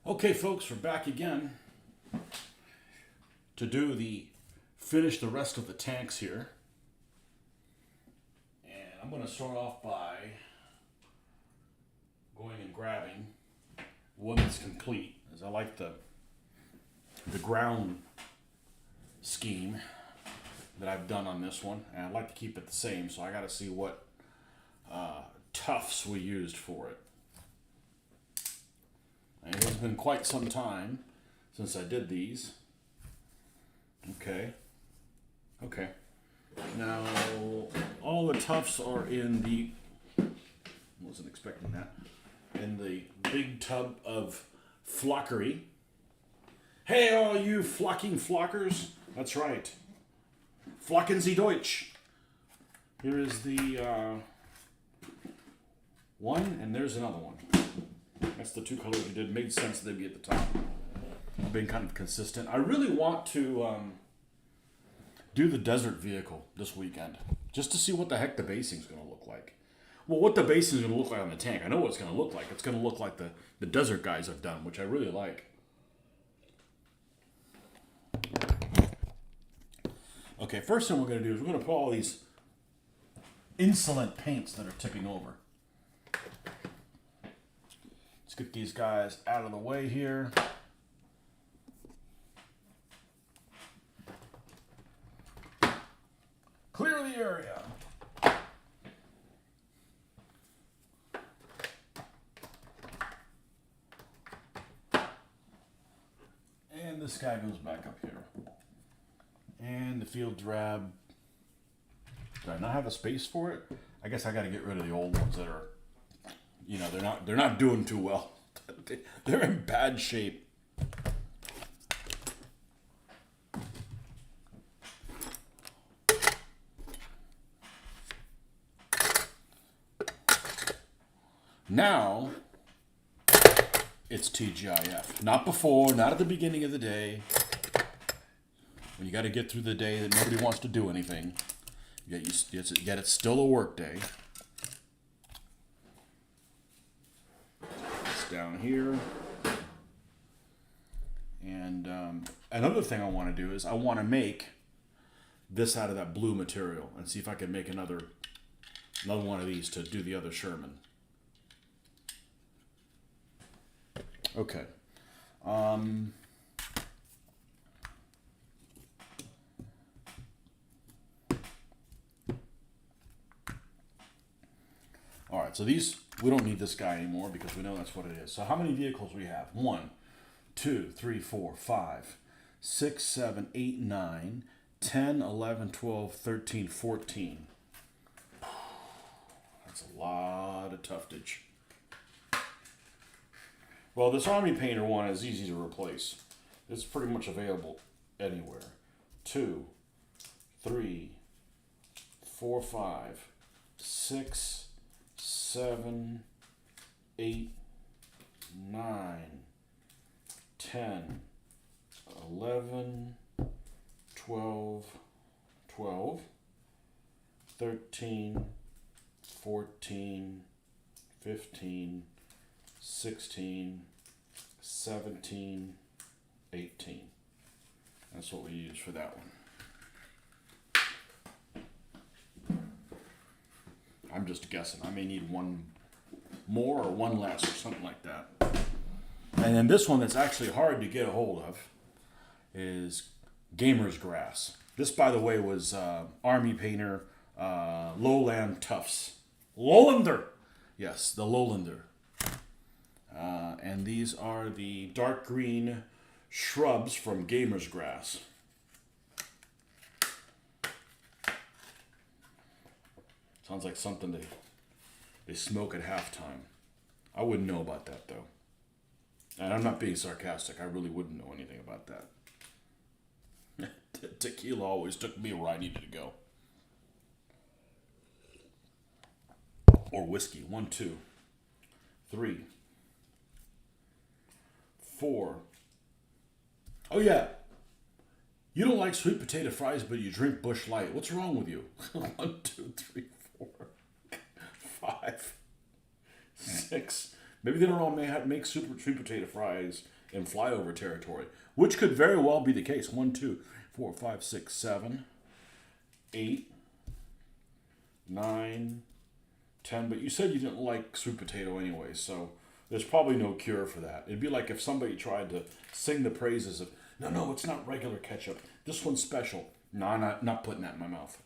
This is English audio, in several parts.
Okay, folks, we're back again to finish the rest of the tanks here. And I'm going to start off by going and grabbing one that's complete, as I like the ground scheme that I've done on this one, and I'd like to keep it the same, so I got to see what tufts we used for it. And it has been quite some time since I did these. Okay. Now, all the tufts are in the, wasn't expecting that, in the big tub of flockery. Hey, all you flocking flockers. That's right. Flocken Sie Deutsch. Here is the one, and there's another one. That's the two colors we did. Made sense they'd be at the top. I've been kind of consistent. I really want to do the desert vehicle this weekend, just to see what the heck the basing's going to look like. Well, what the basing's going to look like on the tank. I know what it's going to look like. It's going to look like the desert guys have done, which I really like. Okay, first thing we're going to do is we're going to put all these insolent paints that are tipping over. Let's get these guys out of the way here. Clear the area. And this guy goes back up here. And the field drab. Do I not have a space for it? I guess I got to get rid of the old ones that are, you know, they're not doing too well. They're in bad shape. Now it's TGIF. Not before, not at the beginning of the day. When you got to get through the day that nobody wants to do anything. Yet it's still a work day. It's down here. And another thing I want to do is I want to make this out of that blue material and see if I can make another one of these to do the other Sherman. Okay. All right, so these, we don't need this guy anymore because we know that's what it is. So how many vehicles we have? 1, 2, 3, 4, 5, 6, 7, 8, 9, 10, 11, 12, 13, 14. That's a lot of tuftage. Well, this Army Painter one is easy to replace. It's pretty much available anywhere. 2, 3, 4, 5, 6, 7, 8, 9, 10, 11, 12, 13, 14, 15, 16, 17, 18. That's what we use for that one. I'm just guessing. I may need one more or one less or something like that. And then this one that's actually hard to get a hold of is Gamer's Grass. This, by the way, was Army Painter Lowland Tufts. Lowlander! Yes, the Lowlander. And these are the dark green shrubs from Gamer's Grass. Sounds like something they smoke at halftime. I wouldn't know about that, though. And I'm not being sarcastic. I really wouldn't know anything about that. Tequila always took me where I needed to go. Or whiskey. 1, 2, 3, 4. Oh, yeah. You don't like sweet potato fries, but you drink Busch Light. What's wrong with you? 1, 2, 3, 4, 5, 6. Maybe they don't all make sweet potato fries in flyover territory, which could very well be the case. 1, 2, 4, 5, 6, 7, 8, 9, 10. But you said you didn't like sweet potato anyway, so there's probably no cure for that. It'd be like if somebody tried to sing the praises of, no, it's not regular ketchup. This one's special. No, I'm not putting that in my mouth.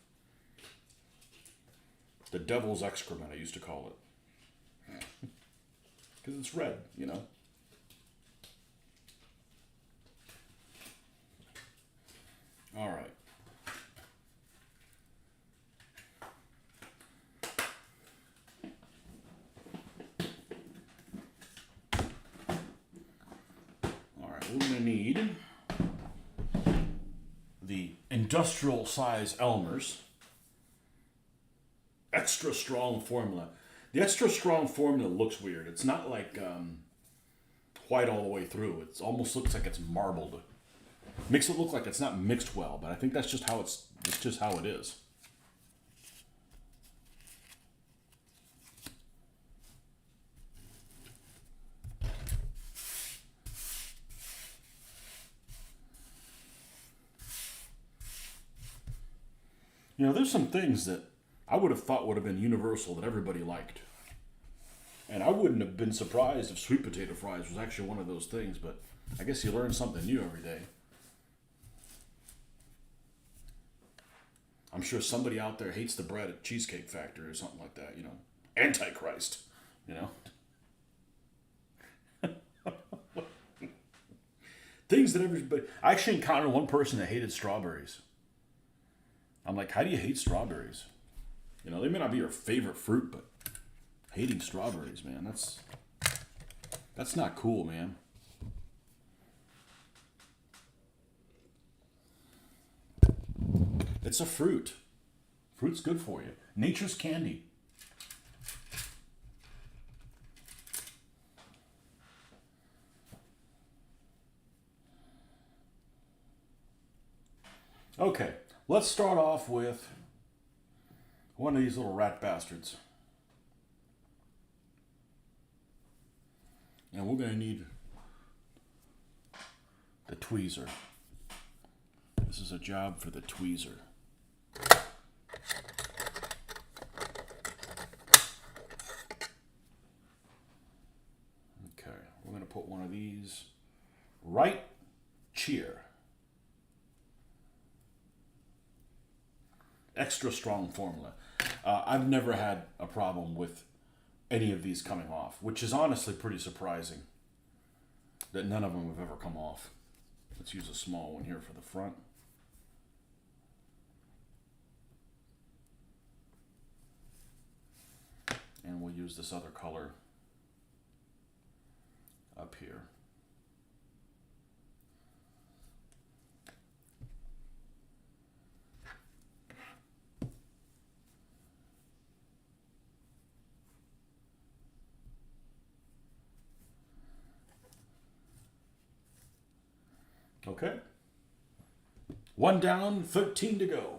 The devil's excrement, I used to call it. Because it's red, you know. All right. All right, we're going to need the industrial size Elmer's extra strong formula. The extra strong formula looks weird. It's not like white all the way through. It almost looks like it's marbled. Makes it look like it's not mixed well, but I think that's just how it's just how it is. You know, there's some things that I would have thought would have been universal that everybody liked. And I wouldn't have been surprised if sweet potato fries was actually one of those things, but I guess you learn something new every day. I'm sure somebody out there hates the bread at Cheesecake Factory or something like that, you know. Antichrist, you know. Things that everybody... I actually encountered one person that hated strawberries. I'm like, how do you hate strawberries? You know, they may not be your favorite fruit, but hating strawberries, man, that's not cool, man. It's a fruit. Fruit's good for you. Nature's candy. Okay, let's start off with one of these little rat bastards. And we're going to need the tweezer. This is a job for the tweezer. Okay, we're going to put one of these right here. Extra strong formula. I've never had a problem with any of these coming off, which is honestly pretty surprising that none of them have ever come off. Let's use a small one here for the front. And we'll use this other color up here. Okay. 1 down, 13 to go.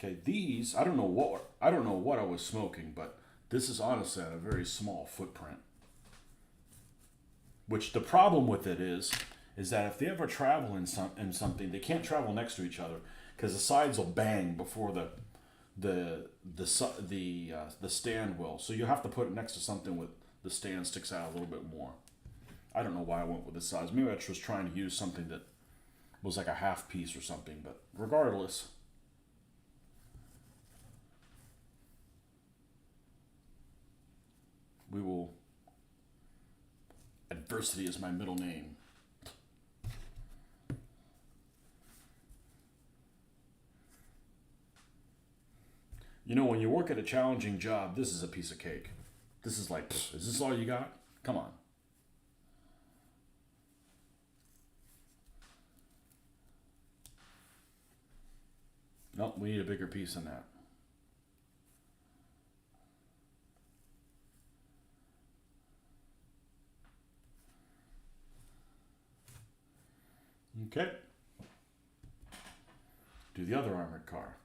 Okay, these, I don't know what I was smoking, but this is honestly at a very small footprint. Which the problem with it is that if they ever travel in something, they can't travel next to each other because the sides will bang before the stand will. So you have to put it next to something with the stand sticks out a little bit more. I don't know why I went with this size. Maybe I was trying to use something that was like a half piece or something, but regardless. We will... Adversity is my middle name. You know, when you work at a challenging job, this is a piece of cake. This is like, is this all you got? Come on. Nope, we need a bigger piece than that. Okay. Do the other armored car.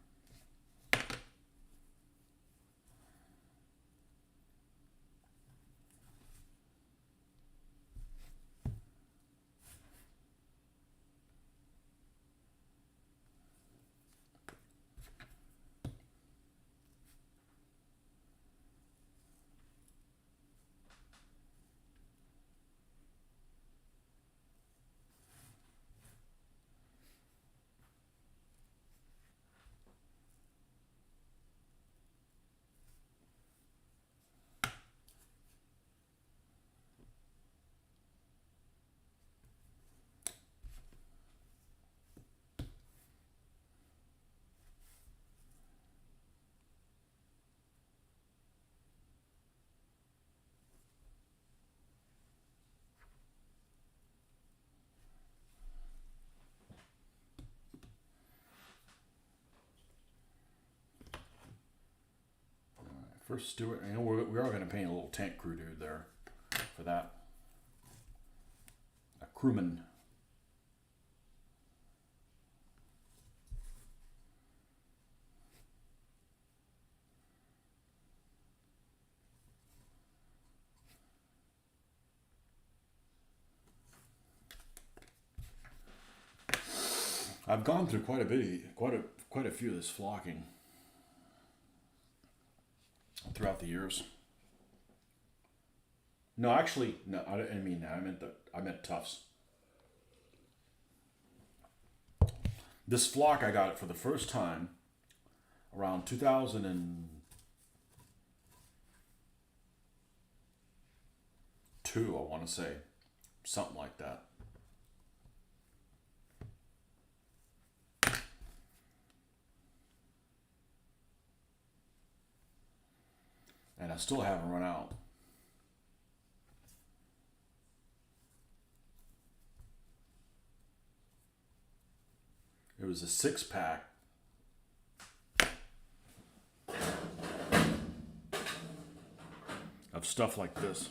First Stewart, you know, we are going to paint a little tank crew dude there for that. A crewman. I've gone through quite a few of this flocking throughout the years. No, actually, no. I didn't mean that. I meant tufts. This flock I got for the first time around 2002. I want to say something like that. And I still haven't run out. It was a 6-pack. Of stuff like this.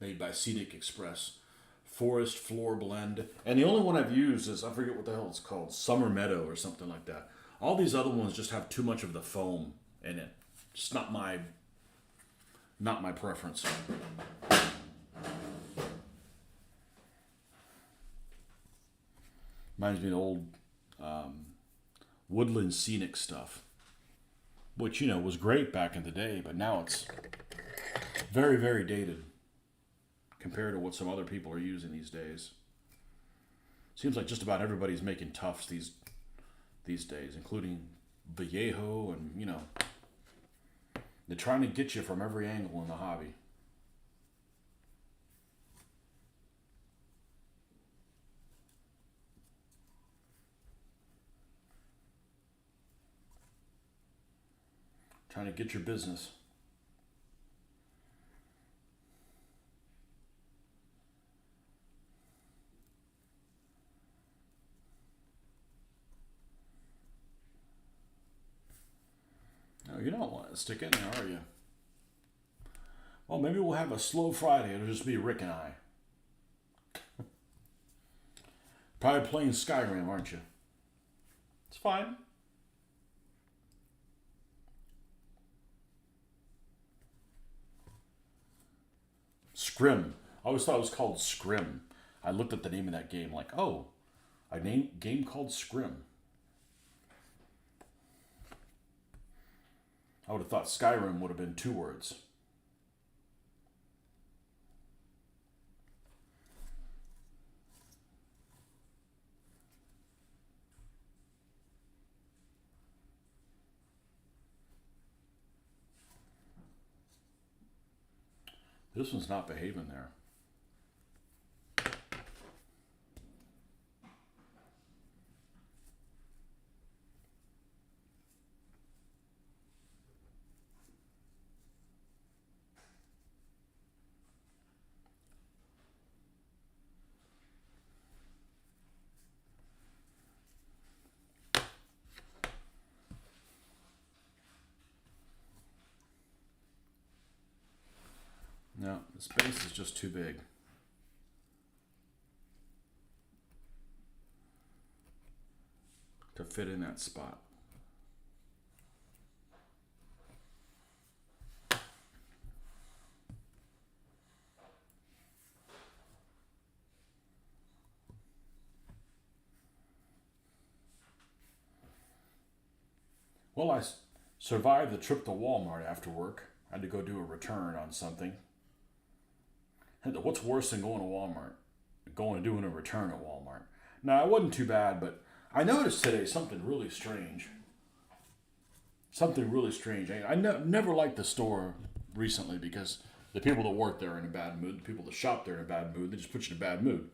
Made by Scenic Express. Forest Floor Blend. And the only one I've used is, I forget what the hell it's called, Summer Meadow or something like that. All these other ones just have too much of the foam in it. Just not my preference. Reminds me of old woodland scenic stuff, which, you know, was great back in the day, but now it's very, very dated compared to what some other people are using these days. Seems like just about everybody's making tufts these days, including Vallejo, and, you know, they're trying to get you from every angle in the hobby. Trying to get your business. No, you don't want to stick in there, are you? Well, maybe we'll have a slow Friday. It'll just be Rick and I. Probably playing Skyrim, aren't you? It's fine. Scrim. I always thought it was called Scrim. I looked at the name of that game like, oh, a game called Scrim. I would have thought Skyrim would have been 2 words. This one's not behaving there. No, the space is just too big. To fit in that spot. Well, I survived the trip to Walmart after work. I had to go do a return on something. And what's worse than going to Walmart? Going and doing a return at Walmart. Now, it wasn't too bad, but I noticed today something really strange. Something really strange. I never liked the store recently because the people that work there are in a bad mood. The people that shop there are in a bad mood. They just put you in a bad mood.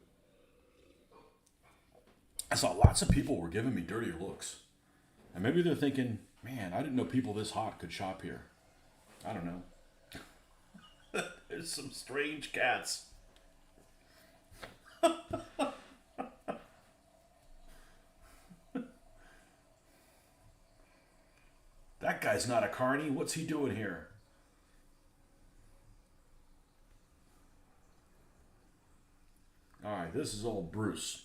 I saw lots of people were giving me dirty looks. And maybe they're thinking, man, I didn't know people this hot could shop here. I don't know. There's some strange cats. That guy's not a carny. What's he doing here? All right, this is old Bruce.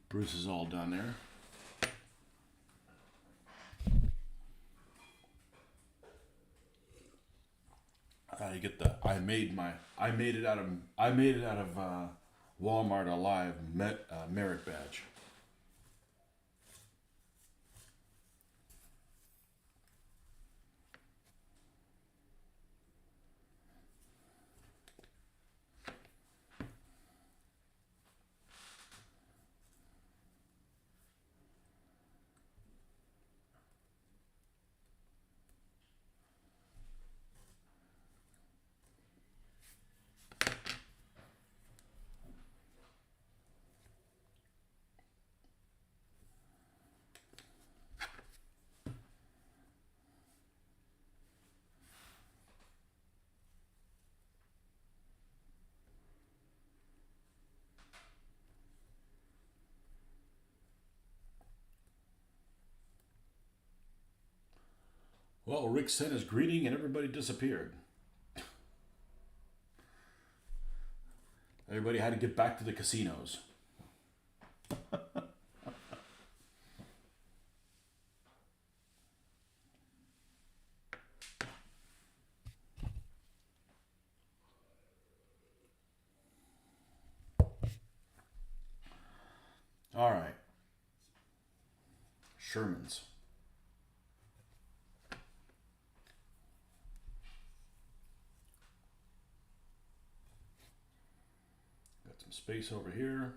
Bruce is all done there. I get the I made it out of Walmart Alive merit badge. Well, Rick sent his greeting and everybody disappeared. Everybody had to get back to the casinos. All right. Sherman's. Got some space over here.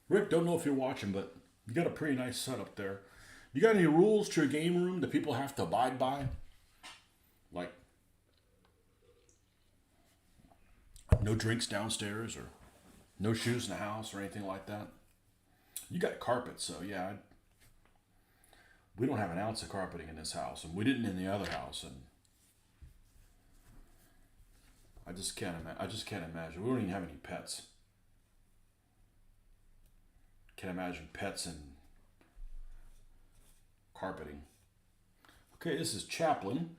Rick, don't know if you're watching, but you got a pretty nice setup there. You got any rules to your game room that people have to abide by? Like no drinks downstairs or no shoes in the house or anything like that? You got carpet, so yeah. We don't have an ounce of carpeting in this house, and we didn't in the other house, and I just can't imagine. We don't even have any pets. Can't imagine pets and carpeting. Okay, this is Chaplin.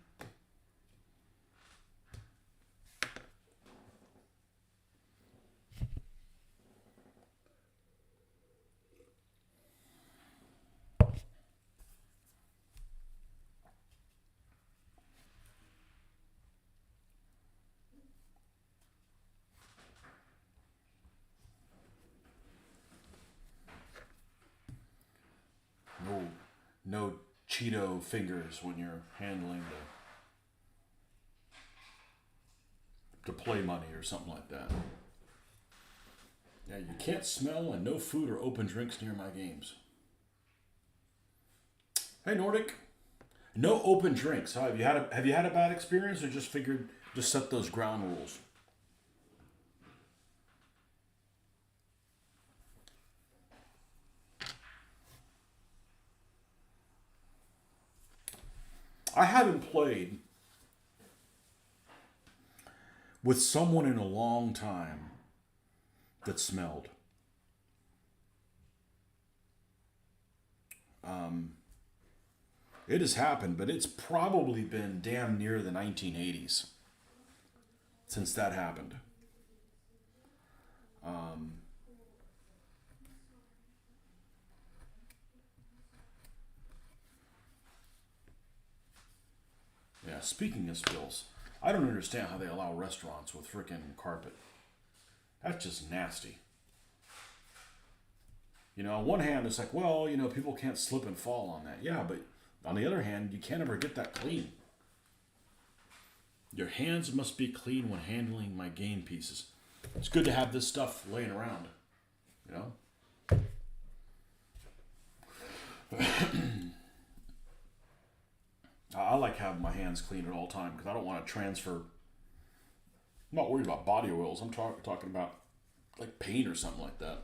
No Cheeto fingers when you're handling the play money or something like that. Yeah, you can't smell and no food or open drinks near my games. Hey Nordic, no open drinks. Huh? Have you had a bad experience or just set those ground rules? I haven't played with someone in a long time that smelled. It has happened, but it's probably been damn near the 1980s since that happened. Yeah, speaking of spills, I don't understand how they allow restaurants with frickin' carpet. That's just nasty. On one hand, it's like, well, people can't slip and fall on that. Yeah, but on the other hand, you can't ever get that clean. Your hands must be clean when handling my game pieces. It's good to have this stuff laying around, I like having my hands clean at all time because I don't want to transfer. I'm not worried about body oils. I'm talking about like paint or something like that.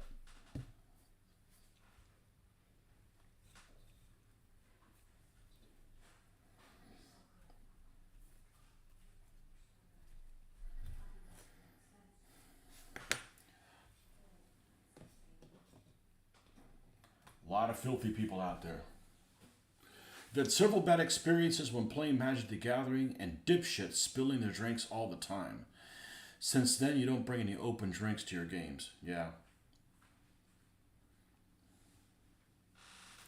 A lot of filthy people out there. I've had several bad experiences when playing Magic the Gathering and dipshits spilling their drinks all the time. Since then, you don't bring any open drinks to your games. Yeah.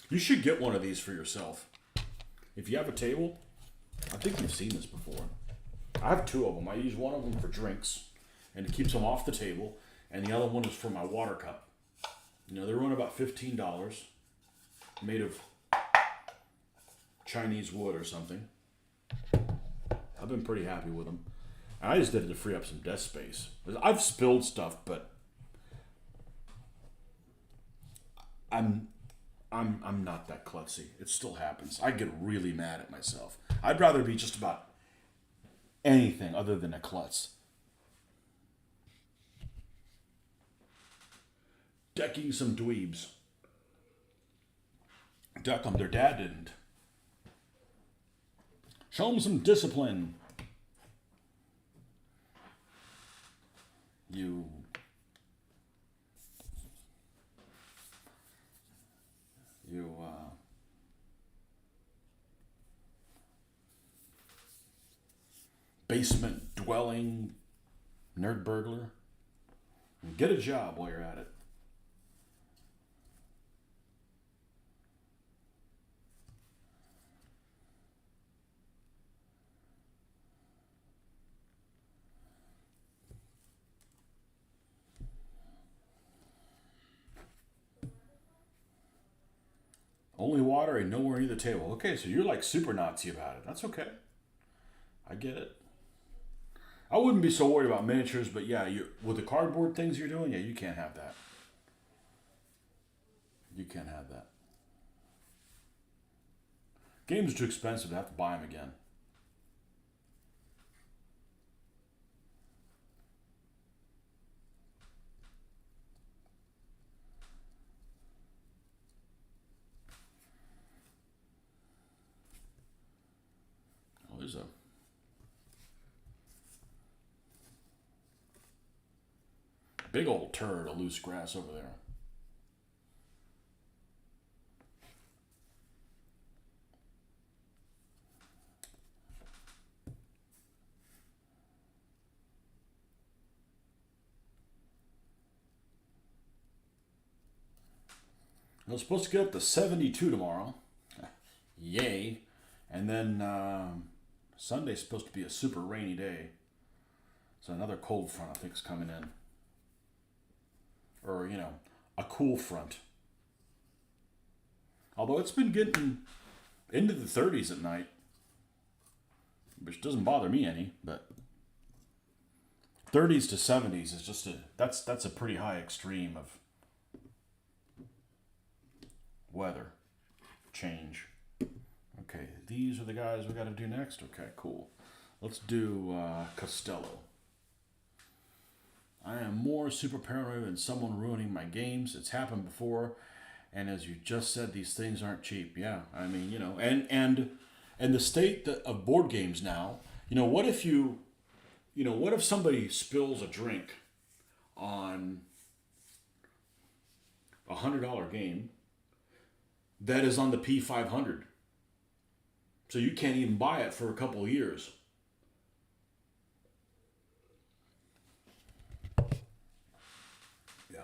You should get one of these for yourself. If you have a table, I think you've seen this before. I have two of them. I use one of them for drinks, and it keeps them off the table, and the other one is for my water cup. You know, they run about $15, made of Chinese wood or something. I've been pretty happy with them. And I just did it to free up some desk space. I've spilled stuff, but I'm not that klutzy. It still happens. I get really mad at myself. I'd rather be just about anything other than a klutz. Decking some dweebs. Deck them. Their dad didn't. Show them some discipline. You basement dwelling nerd burglar. Get a job while you're at it. Only water and nowhere near the table. Okay, so you're like super Nazi about it. That's okay. I get it. I wouldn't be so worried about miniatures, but yeah, with the cardboard things you're doing, yeah, you can't have that. You can't have that. Games are too expensive to have to buy them again. Oh, there's a big old turd of loose grass over there. I was supposed to get up to 72 tomorrow. Yay. And then Sunday's supposed to be a super rainy day. So another cold front, I think, is coming in. Or, a cool front. Although it's been getting into the 30s at night. Which doesn't bother me any, but 30s to 70s is just that's a pretty high extreme of weather change. Okay, these are the guys we got to do next. Okay, cool. Let's do Costello. I am more super paranoid than someone ruining my games. It's happened before, and as you just said, these things aren't cheap. Yeah, I mean, and the state of board games now. What if what if somebody spills a drink on $100 game that is on the P500? So you can't even buy it for a couple of years. Yeah.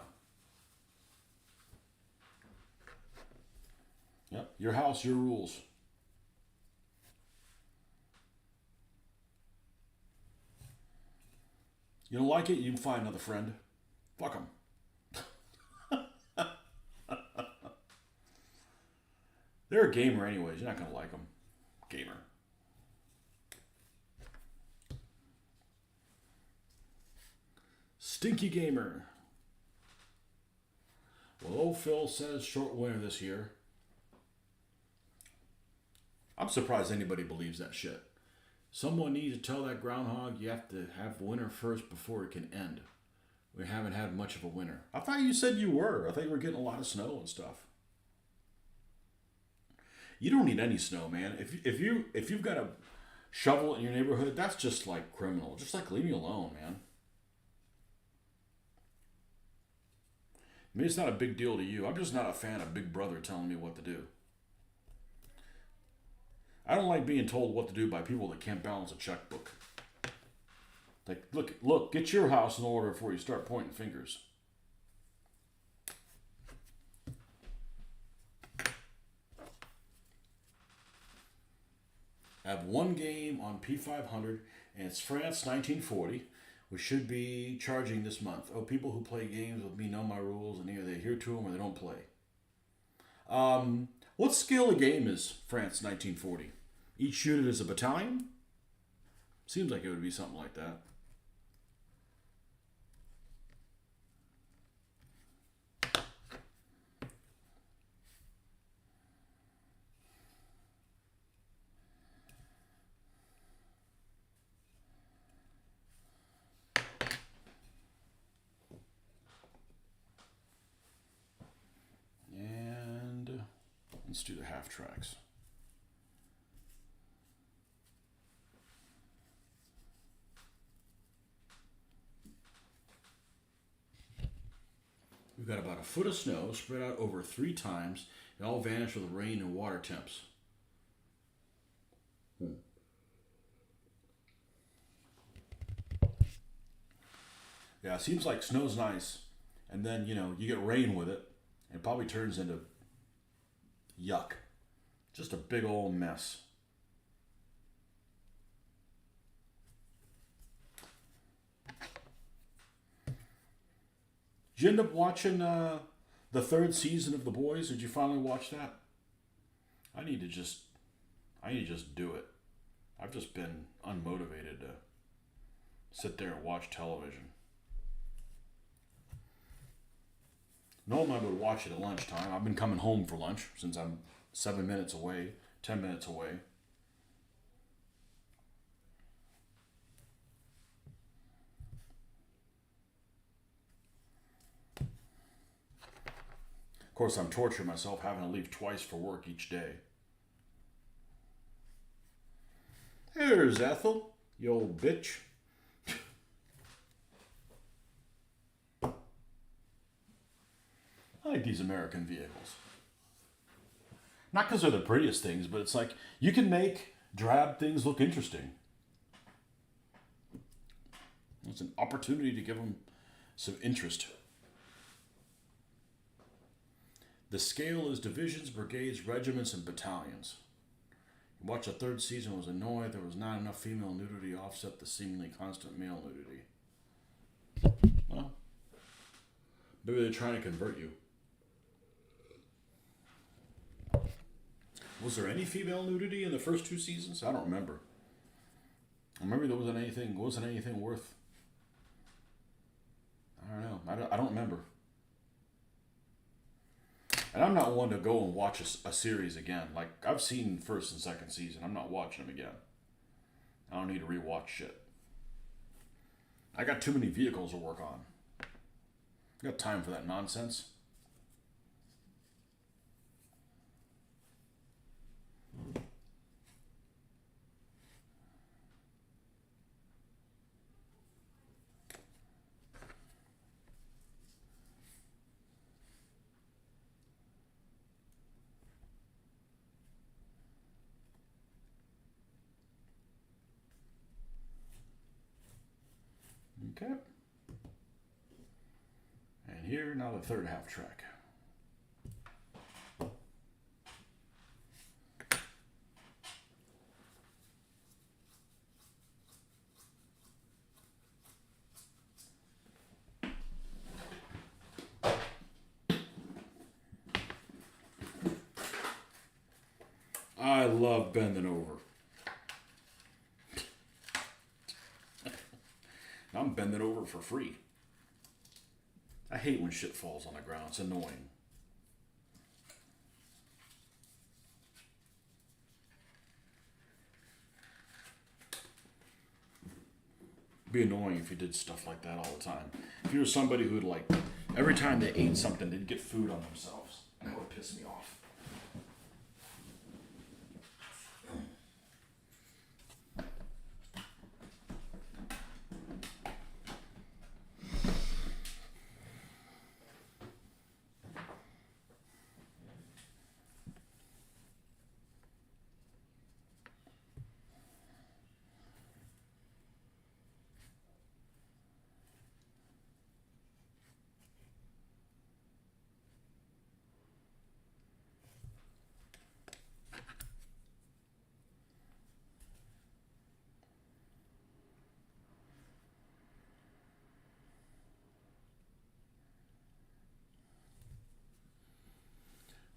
Yep. Your house, your rules. You don't like it, you can find another friend. Fuck them. They're a gamer anyways. You're not going to like them. Gamer. Stinky gamer. Well, old Phil says short winter this year. I'm surprised anybody believes that shit. Someone needs to tell that groundhog you have to have winter first before it can end. We haven't had much of a winter. I thought you said you were. I thought you were getting a lot of snow and stuff. You don't need any snow, man. If you've got a shovel in your neighborhood, that's just like criminal. Just like leave me alone, man. Maybe it's not a big deal to you. I'm just not a fan of Big Brother telling me what to do. I don't like being told what to do by people that can't balance a checkbook. Like, look, get your house in order before you start pointing fingers. I have one game on P500, and it's France 1940. We should be charging this month. Oh, people who play games with me know my rules, and either they adhere to them or they don't play. What scale of game is France 1940? Each unit is a battalion? Seems like it would be something like that. And let's do the half tracks. We've got about a foot of snow spread out over 3 times. It all vanished with rain and water temps. Yeah, it seems like snow's nice. And then, you get rain with it. And it probably turns into yuck. Just a big old mess. Did you end up watching the 3rd season of The Boys? Did you finally watch that? I need to just do it. I've just been unmotivated to sit there and watch television. Normally I would watch it at lunchtime. I've been coming home for lunch since I'm 7 minutes away, 10 minutes away. Of course, I'm torturing myself having to leave twice for work each day. There's Ethel, you old bitch. I like these American vehicles. Not because they're the prettiest things, but it's like you can make drab things look interesting. It's an opportunity to give them some interest. The scale is divisions, brigades, regiments, and battalions. You watch the 3rd season, was annoyed there was not enough female nudity to offset the seemingly constant male nudity. Well, maybe they're trying to convert you. Was there any female nudity in the first 2 seasons? I don't remember. Or maybe there wasn't anything worth. I don't know. I don't remember. And I'm not one to go and watch a series again. Like, I've seen 1st and 2nd season. I'm not watching them again. I don't need to rewatch shit. I got too many vehicles to work on. I got time for that nonsense. Okay. And here, now the 3rd half track. I love bending over. I'm bending over for free. I hate when shit falls on the ground. It's annoying. be annoying if you did stuff like that all the time. If you were somebody who'd like, every time they ate something, they'd get food on themselves. That would piss me off.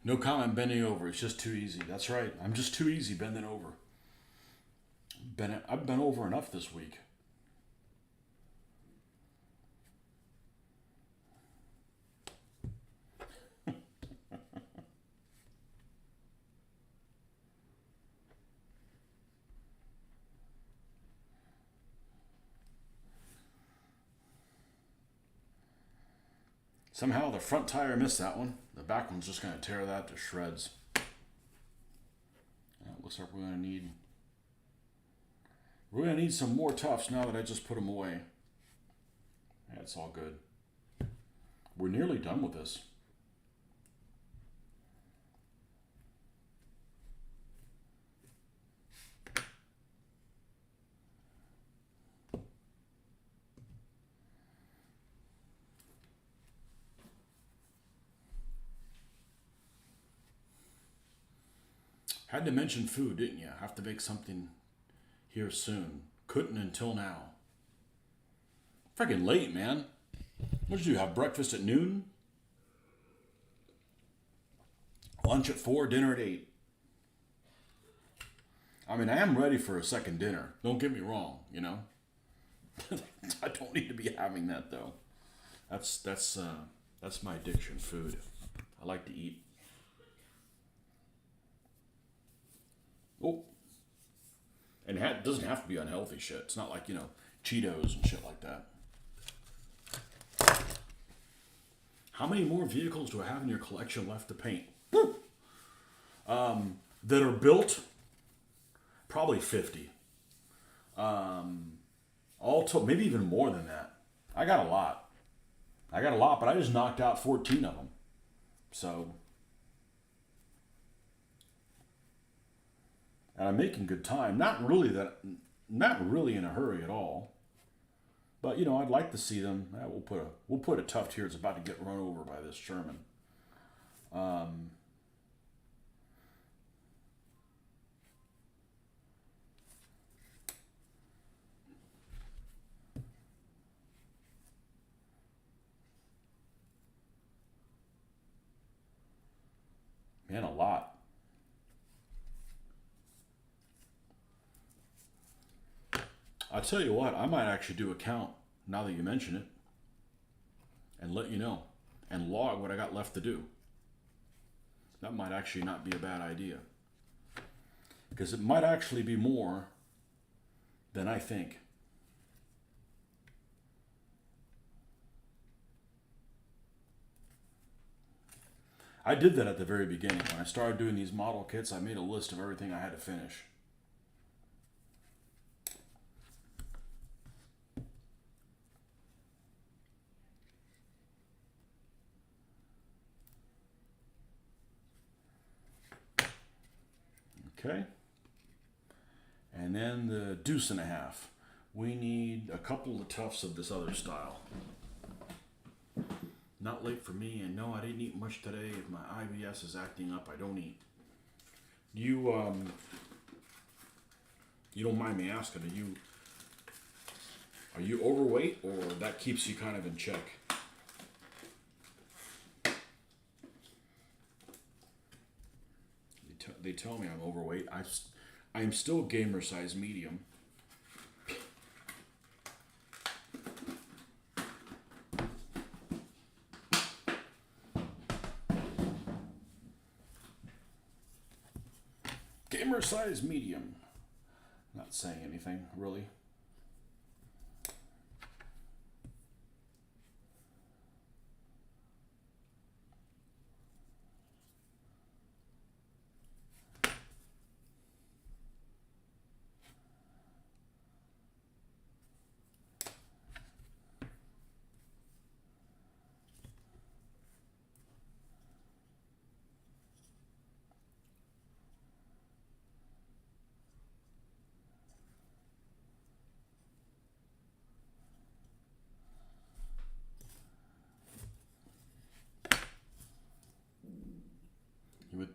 No comment bending over. It's just too easy. That's right. I'm just too easy bending over. I've been over enough this week. Somehow the front tire missed that one. The back one's just going to tear that to shreds. It looks like we're going to need some more Tufts now that I just put them away. Yeah, it's all good. We're nearly done with this. Had to mention food, didn't you? Have to make something here soon. Couldn't until now. Freaking late, man. What did you have? Breakfast at noon? Lunch at 4, dinner at 8. I mean, I am ready for a second dinner. Don't get me wrong, you know? I don't need to be having that, though. That's my addiction, food. I like to eat. Oh. And it doesn't have to be unhealthy shit. It's not like, Cheetos and shit like that. How many more vehicles do I have in your collection left to paint? That are built? Probably 50. All told, maybe even more than that. I got a lot, but I just knocked out 14 of them. So... And I'm making good time. Not really in a hurry at all. But I'd like to see them. We'll put a Tuft here. It's about to get run over by this Sherman. Man, a lot. I'll tell you what, I might actually do a count now that you mention it and let you know and log what I got left to do. That might actually not be a bad idea because it might actually be more than I think. I did that at the very beginning. When I started doing these model kits, I made a list of everything I had to finish. Okay. And then the deuce and a half. We need a couple of Tufts of this other style. Not late for me, and no, I didn't eat much today. If my IBS is acting up, I don't eat. You don't mind me asking, are you overweight, or that keeps you kind of in check? They tell me I'm overweight. I am still gamer size medium. Gamer size medium. Not saying anything, really.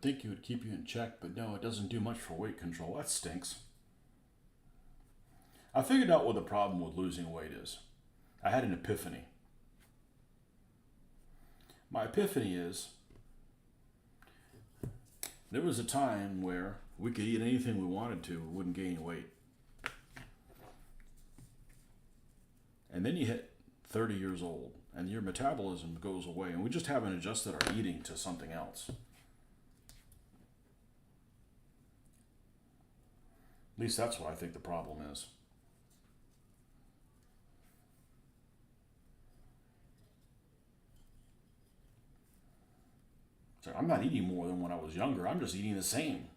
think it would keep you in check, but no, it doesn't do much for weight control. That stinks. I figured out what the problem with losing weight is. I had an epiphany. My epiphany is there was a time where we could eat anything we wanted to, we wouldn't gain weight. And then you hit 30 years old and your metabolism goes away, and we just haven't adjusted our eating to something else. At least that's what I think the problem is. So I'm not eating more than when I was younger. I'm just eating the same.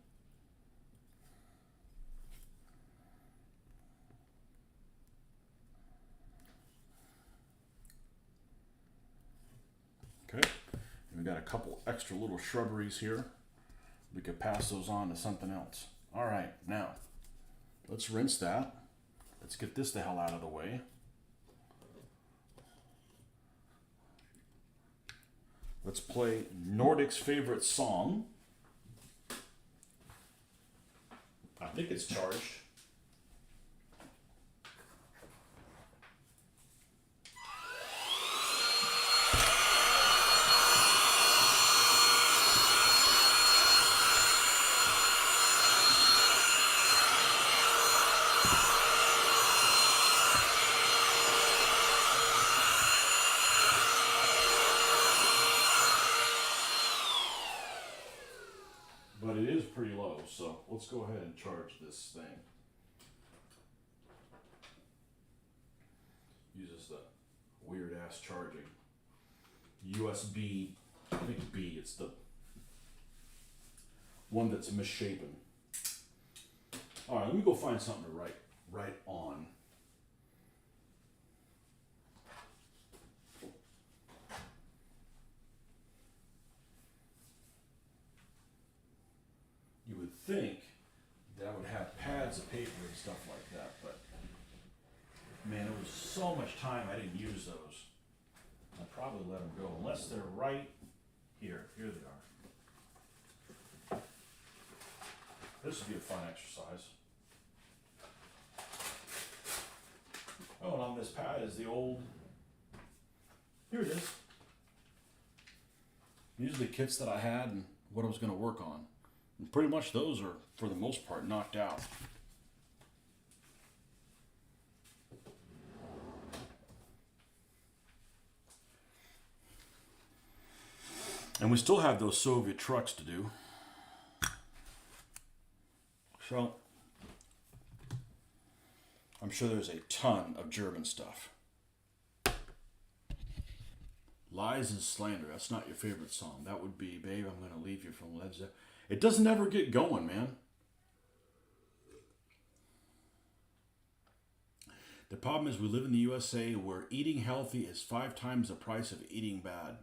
Okay, and we got a couple extra little shrubberies here. We could pass those on to something else. All right, now let's rinse that. Let's get this the hell out of the way. Let's play Nordic's favorite song. I think it's charged. But it is pretty low, so let's go ahead and charge this thing. Uses the weird ass charging. USB, I think B, it's the one that's misshapen. All right, let me go find something to write on. You would think that would have pads of paper and stuff like that, but man, it was so much time I didn't use those. I probably let them go, unless they're right here. Here they are. This would be a fun exercise. Oh, and on this pad is the old, here it is. These are the kits that I had and what I was going to work on. And pretty much those are, for the most part, knocked out. And we still have those Soviet trucks to do. So, I'm sure there's a ton of German stuff. Lies and Slander, that's not your favorite song. That would be Babe, I'm Gonna Leave You from Led Zeppelin. It doesn't ever get going, man. The problem is we live in the USA where eating healthy is 5 times the price of eating bad.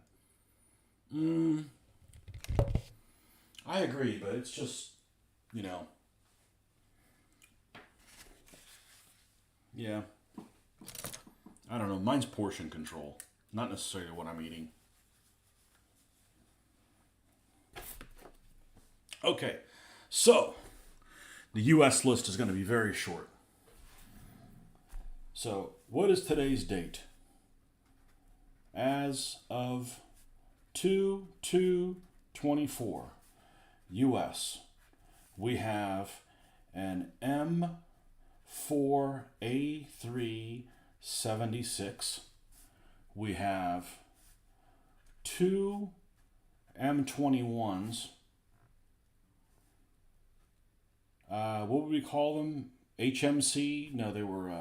I agree, but it's just, you know. Yeah. I don't know. Mine's portion control, not necessarily what I'm eating. Okay, so the US list is going to be very short. So, what is today's date? As of 2/2/24, US, we have an M4A376. We have 2 M21s. What would we call them? HMC? No, they were,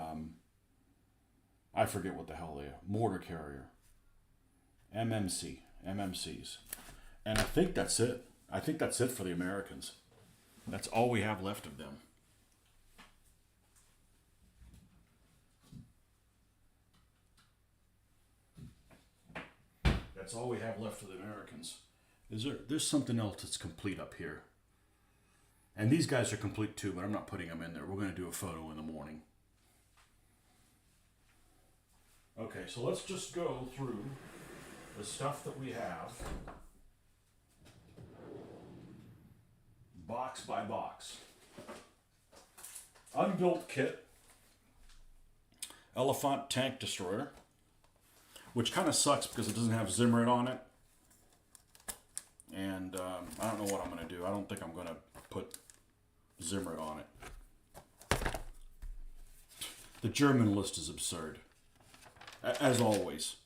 I forget what the hell they are. Mortar carrier. MMCs. And I think that's it. I think that's it for the Americans. That's all we have left of them. That's all we have left for the Americans. There's something else that's complete up here. And these guys are complete too, but I'm not putting them in there. We're going to do a photo in the morning. Okay, so let's just go through the stuff that we have. box by box. Unbuilt kit. Elephant tank destroyer. Which kind of sucks because it doesn't have Zimmerit on it. And I don't know what I'm going to do. I don't think I'm going to put Zimmerit on it. The German list is absurd. As always.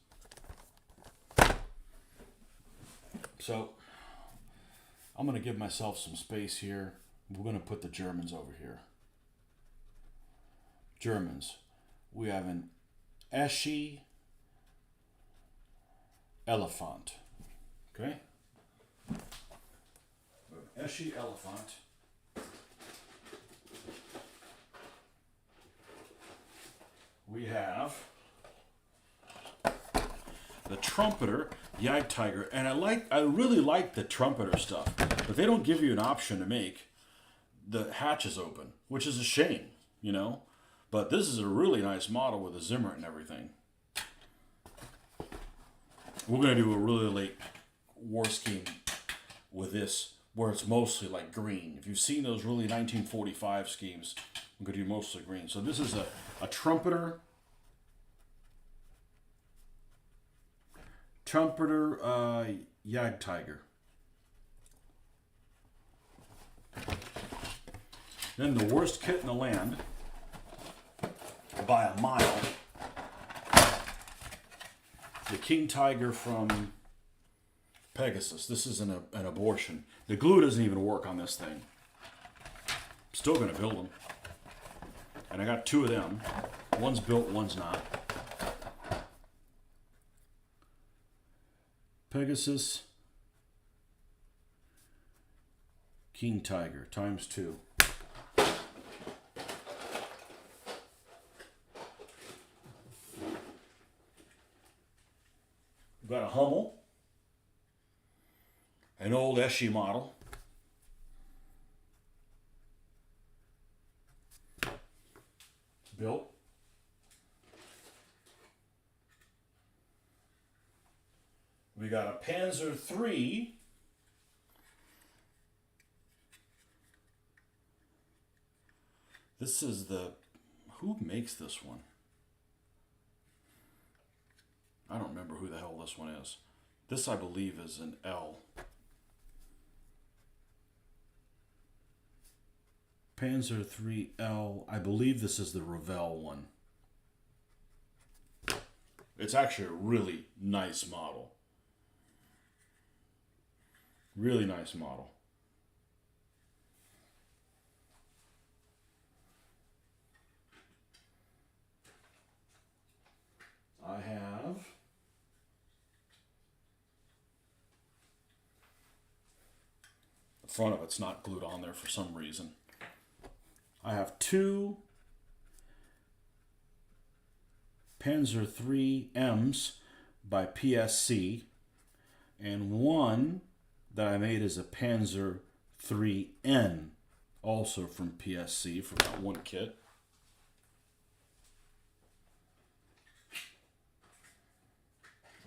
So, I'm going to give myself some space here. We're going to put the Germans over here. Germans. We have an Eschi Elephant. Okay? Eschi Elephant. We have the Trumpeter Jagdtiger, and I really like the Trumpeter stuff, but they don't give you an option to make the hatches open, which is a shame, you know. But this is a really nice model with a Zimmerit and everything. We're gonna do a really late war scheme with this, where it's mostly like green. If you've seen those really 1945 schemes, I'm gonna do mostly green. So this is a Trumpeter. Jagdtiger. Then the worst kit in the land, by a mile, the King Tiger from Pegasus. This is an abortion. The glue doesn't even work on this thing. Still going to build them. And I got two of them. One's built, one's not. Pegasus King Tiger ×2. We've got a Hummel, an old Eschi model. Built. We got a Panzer III. This is the... Who makes this one? I don't remember who the hell this one is. This, I believe, is an L. Panzer III L. I believe this is the Revell one. It's actually a really nice model. Really nice model. I have the front of it's not glued on there for some reason. I have two Panzer III M's by PSC and one that I made as a Panzer III N, also from PSC, from that one kit.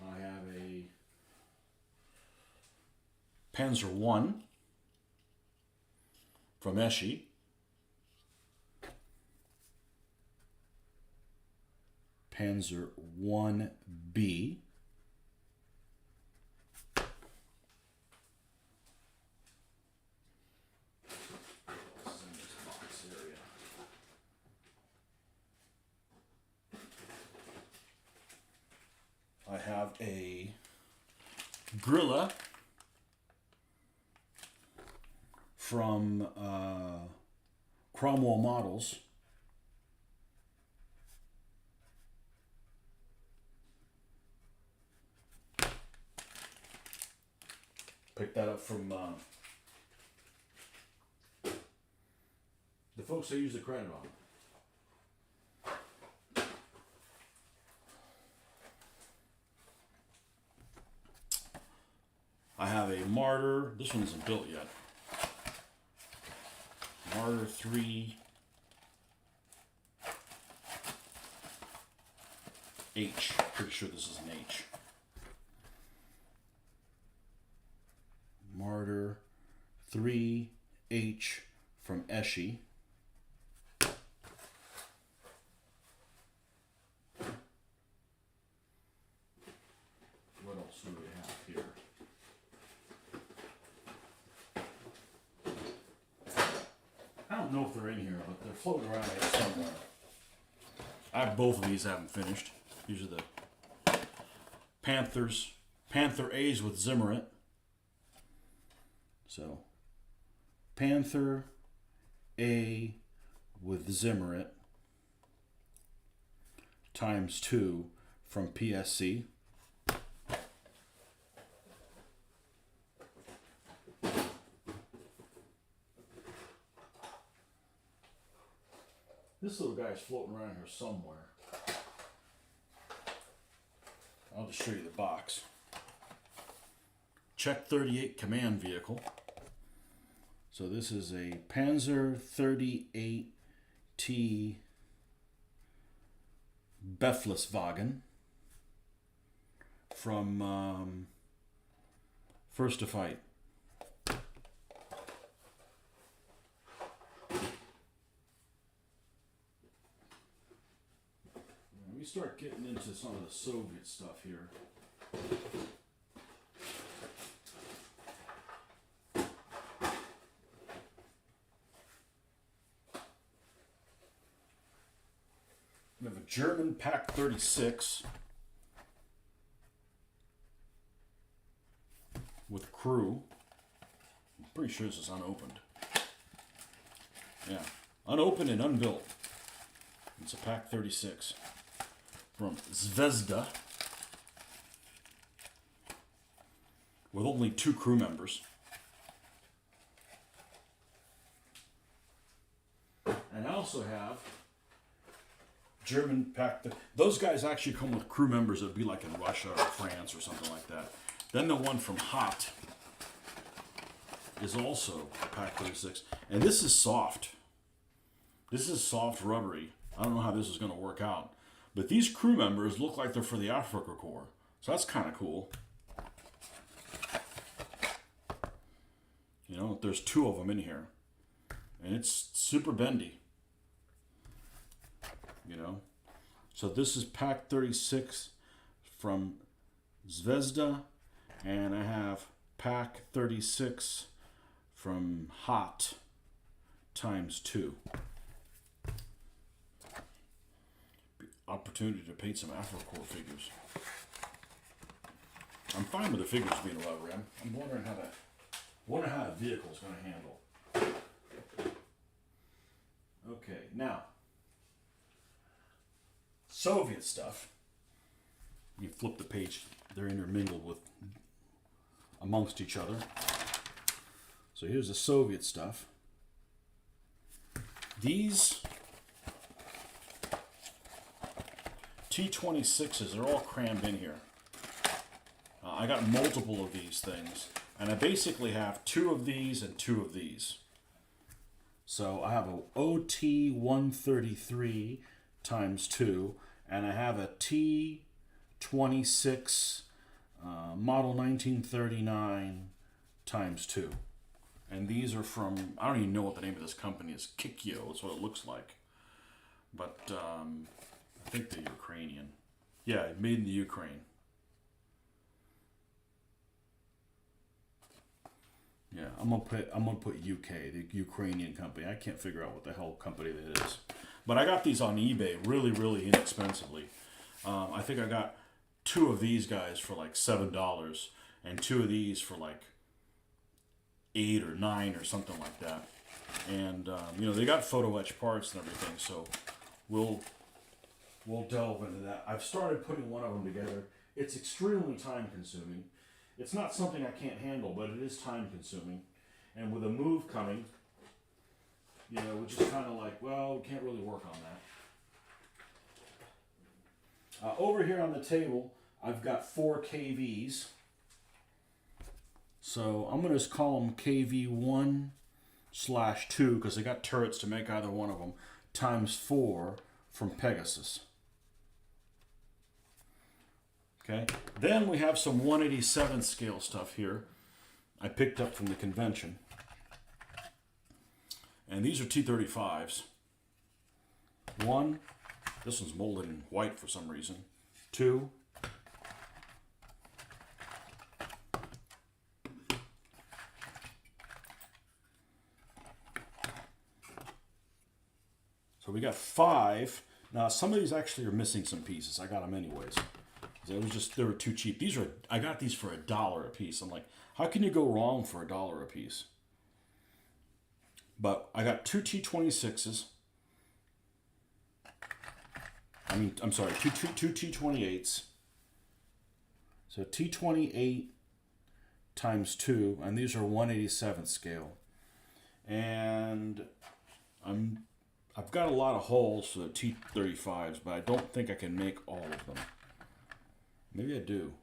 I have a Panzer I from Eschi. Panzer 1B. I have a Grilla from Cromwell Models. Picked that up from the folks I use the credit on. I have a Martyr. This one isn't built yet. Martyr 3 H. Pretty sure this is an H. Martyr 3 H from Eschi. What else do we have here? I don't know if they're in here, but they're floating around here somewhere. I have both of these, haven't finished. These are the Panther A's with Zimmerit. So, Panther A with Zimmerit times 2 from PSC. This little guy's floating around here somewhere. I'll just show you the box. Czech 38 command vehicle. So this is a Panzer 38T Befehlswagen from First to Fight. Let me start getting into some of the Soviet stuff here. We have a German Pak 36 with crew. I'm pretty sure this is unopened. Yeah, unopened and unbuilt. It's a Pak 36 from Zvezda with only 2 crew members. And I also have German Pak. Those guys actually come with crew members that would be like in Russia or France or something like that. Then the one from Hot is also a Pak 36. And this is soft. This is soft, rubbery. I don't know how this is going to work out. But these crew members look like they're for the Afrika Korps. So that's kind of cool. You know, there's 2 of them in here. And it's super bendy. You know. So this is Pak 36 from Zvezda. And I have Pak 36 from Hot times 2. Opportunity to paint some Afrika Korps figures. I'm fine with the figures being rubbery. I'm wondering how that vehicle's going to handle. Okay, now Soviet stuff. You flip the page; they're intermingled with amongst each other. So here's the Soviet stuff. These T-26s are all crammed in here. I got multiple of these things, and I basically have 2 of these and 2 of these. So I have a OT-133 times 2, and I have a T-26 model 1939 times 2. And these are from, I don't even know what the name of this company is. Kikyo, that's what it looks like. But I think they're Ukrainian. Yeah, made in the Ukraine. Yeah, I'm gonna put UK, the Ukrainian company. I can't figure out what the hell company that is. But I got these on eBay really, really inexpensively. I think I got 2 of these guys for like $7 and 2 of these for like 8 or 9 or something like that. And you know, they got photo etch parts and everything, so we'll delve into that. I've started putting one of them together. It's extremely time consuming. It's not something I can't handle, but it is time consuming. And with a move coming, you know, which is kind of like, well, we can't really work on that. Over here on the table, I've got 4 KVs. So I'm going to just call them KV1/2 because they got turrets to make either one of them, times 4 from Pegasus. Okay. Then we have some 187 scale stuff here I picked up from the convention. And these are T35s. One, this one's molded in white for some reason. Two, so we got 5. Now some of these actually are missing some pieces. I got them anyways. They were too cheap. I got these for $1 a piece. I'm like, how can you go wrong for $1 a piece? But I got 2 T26s. I'm sorry, two T28s. So T28 times 2, and these are 1/87th scale. And I've got a lot of holes for the T35s, but I don't think I can make all of them. Maybe I do.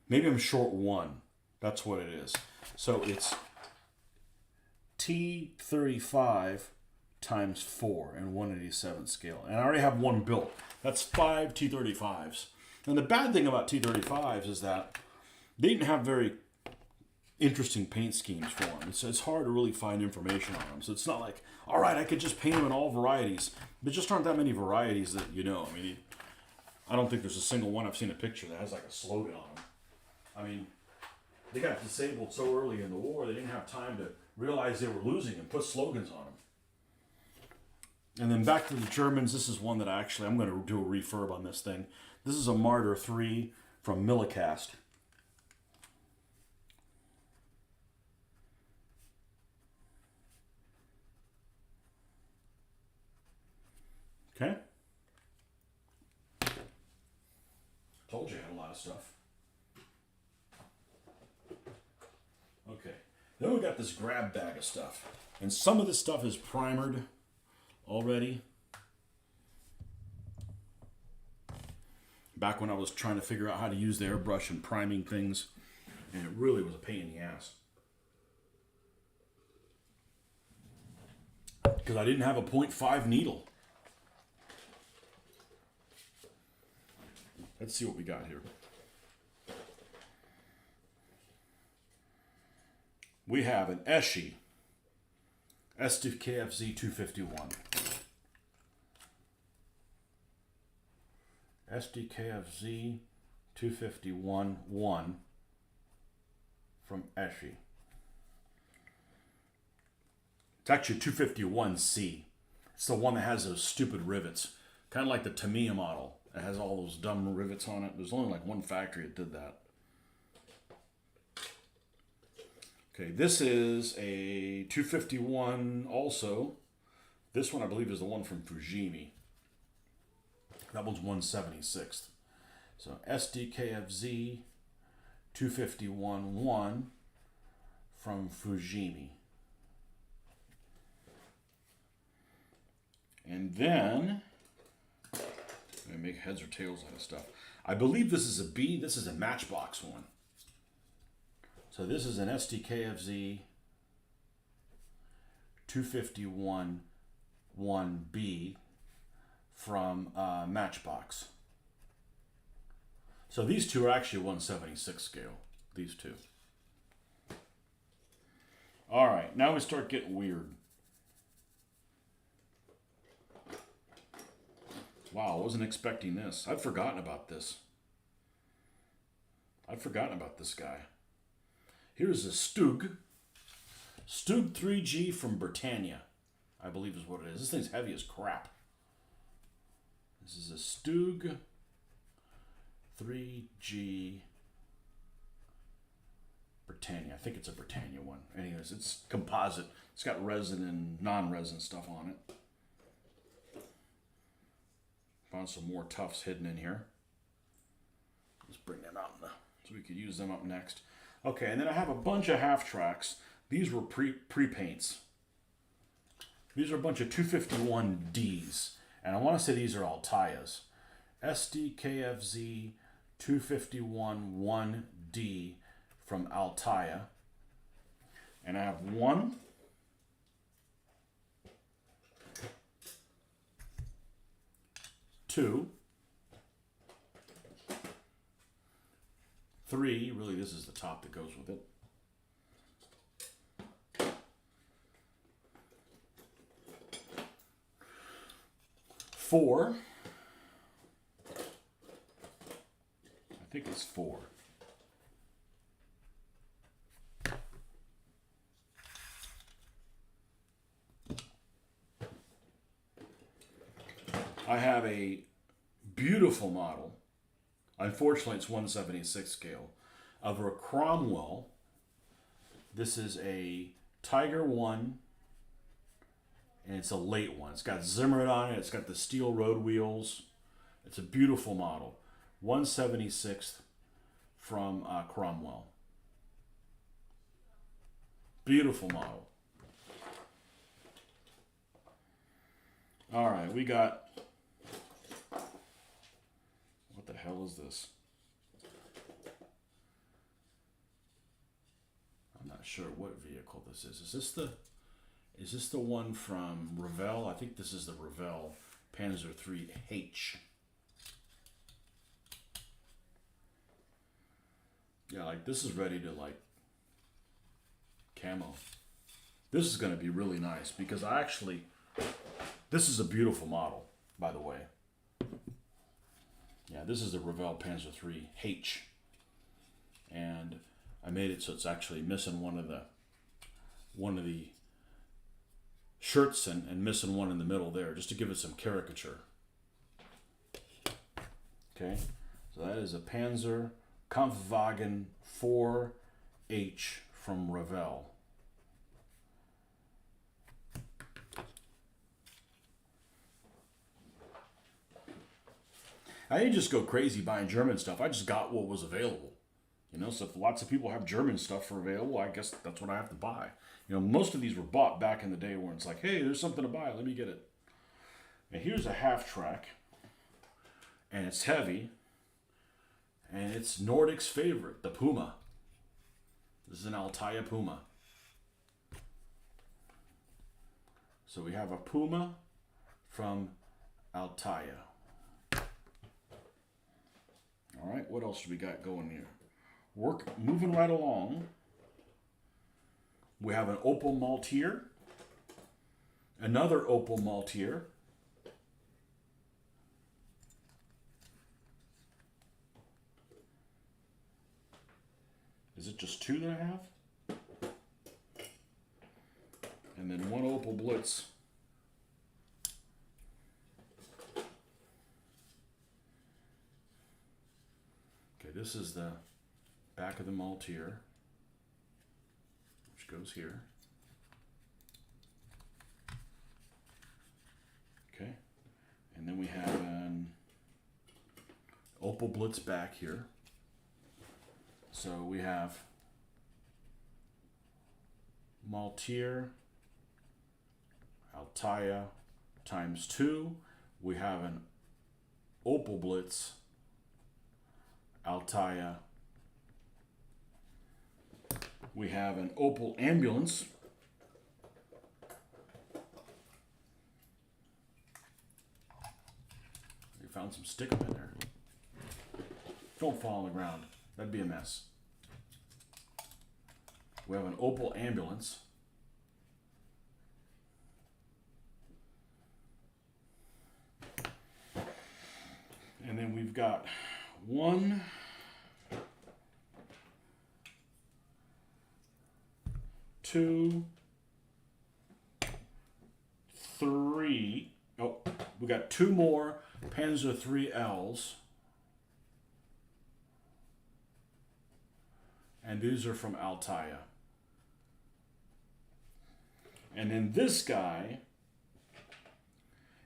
Maybe I'm short 1. That's what it is. So it's T35 times 4 in 1/87th scale. And I already have one built. That's 5 T35s. And the bad thing about T35s is that they didn't have very interesting paint schemes for them. It's hard to really find information on them. So it's not like, all right, I could just paint them in all varieties. There just aren't that many varieties that you know. I mean, I don't think there's a single one I've seen a picture that has like a slogan on them. I mean, they got disabled so early in the war, they didn't have time to realize they were losing and put slogans on them. And then back to the Germans, this is one that I'm going to do a refurb on this thing. This is a Martyr 3 from Millicast. Okay. Told you I had a lot of stuff. Okay. Then we got this grab bag of stuff. And some of this stuff is primered already. Back when I was trying to figure out how to use the airbrush and priming things, and it really was a pain in the ass. Because I didn't have a 0.5 needle. Let's see what we got here. We have an Eschi SDKFZ 251. SDKFZ 251-1 from Eschi. It's actually 251C. It's the one that has those stupid rivets. Kind of like the Tamiya model. It has all those dumb rivets on it. There's only like one factory that did that. Okay, this is a 251 also. This one I believe is the one from Fujimi. That one's 1/76th. So SDKFZ 251-1 from Fujimi. And then, I'm going to make heads or tails out of stuff. I believe this is a B. This is a Matchbox one. So this is an SDKFZ 251-1B from Matchbox. So these two are actually 1/76 scale. These two. All right, now we start getting weird. Wow, I wasn't expecting this. I'd forgotten about this. I'd forgotten about this guy. Here's a Stug. Stug 3G from Britannia, I believe is what it is. This thing's heavy as crap. This is a Stug 3G Britannia. I think it's a Britannia one. Anyways, it's composite. It's got resin and non-resin stuff on it. Found some more tufts hidden in here. Let's bring them out so we could use them up next. Okay, and then I have a bunch of half tracks. These were pre-paints. These are a bunch of 251Ds. And I want to say these are Altaias. SDKFZ 251-1D from Altaia. And I have 1, 2, 3, really this is the top that goes with it. 4. I think it's 4. I have a beautiful model. Unfortunately, it's 1/76 scale of a Cromwell. This is a Tiger 1, and it's a late one. It's got Zimmered on it. It's got the steel road wheels. It's a beautiful model. 1/76 from Cromwell. Beautiful model. All right, we got... What the hell is this? I'm not sure what vehicle this is. Is this the one from Revell? I think this is the Revell Panzer III H. Yeah, like this is ready to like camo. This is going to be really nice because this is a beautiful model, by the way. Yeah, this is the Revell Panzer III H. And I made it so it's actually missing one of the shirts and missing one in the middle there, just to give it some caricature. Okay, so that is a Panzer Kampfwagen 4H from Revell. I didn't just go crazy buying German stuff. I just got what was available. You know, so if lots of people have German stuff for available, I guess that's what I have to buy. You know, most of these were bought back in the day where it's like, hey, there's something to buy. Let me get it. And here's a half track. And it's heavy. And it's Nordic's favorite, the Puma. This is an Altaia Puma. So we have a Puma from Altaia. All right, what else do we got going here? Moving right along. We have an Opel Maltier. Another Opel Maltier. Is it just 2 that I have? And then one Opel Blitz. Okay, this is the back of the Maltier, which goes here. Okay, and then we have an Opel Blitz back here. So we have Maltier, Altaia times 2. We have an Opel Blitz, Altaia. We have an Opel Ambulance. We found some stickum in there. Don't fall on the ground. That'd be a mess. We have an Opel Ambulance. And then we've got 1, 2, 3. Oh, we got 2 more Panzer III Ls. And these are from Altaia. And then this guy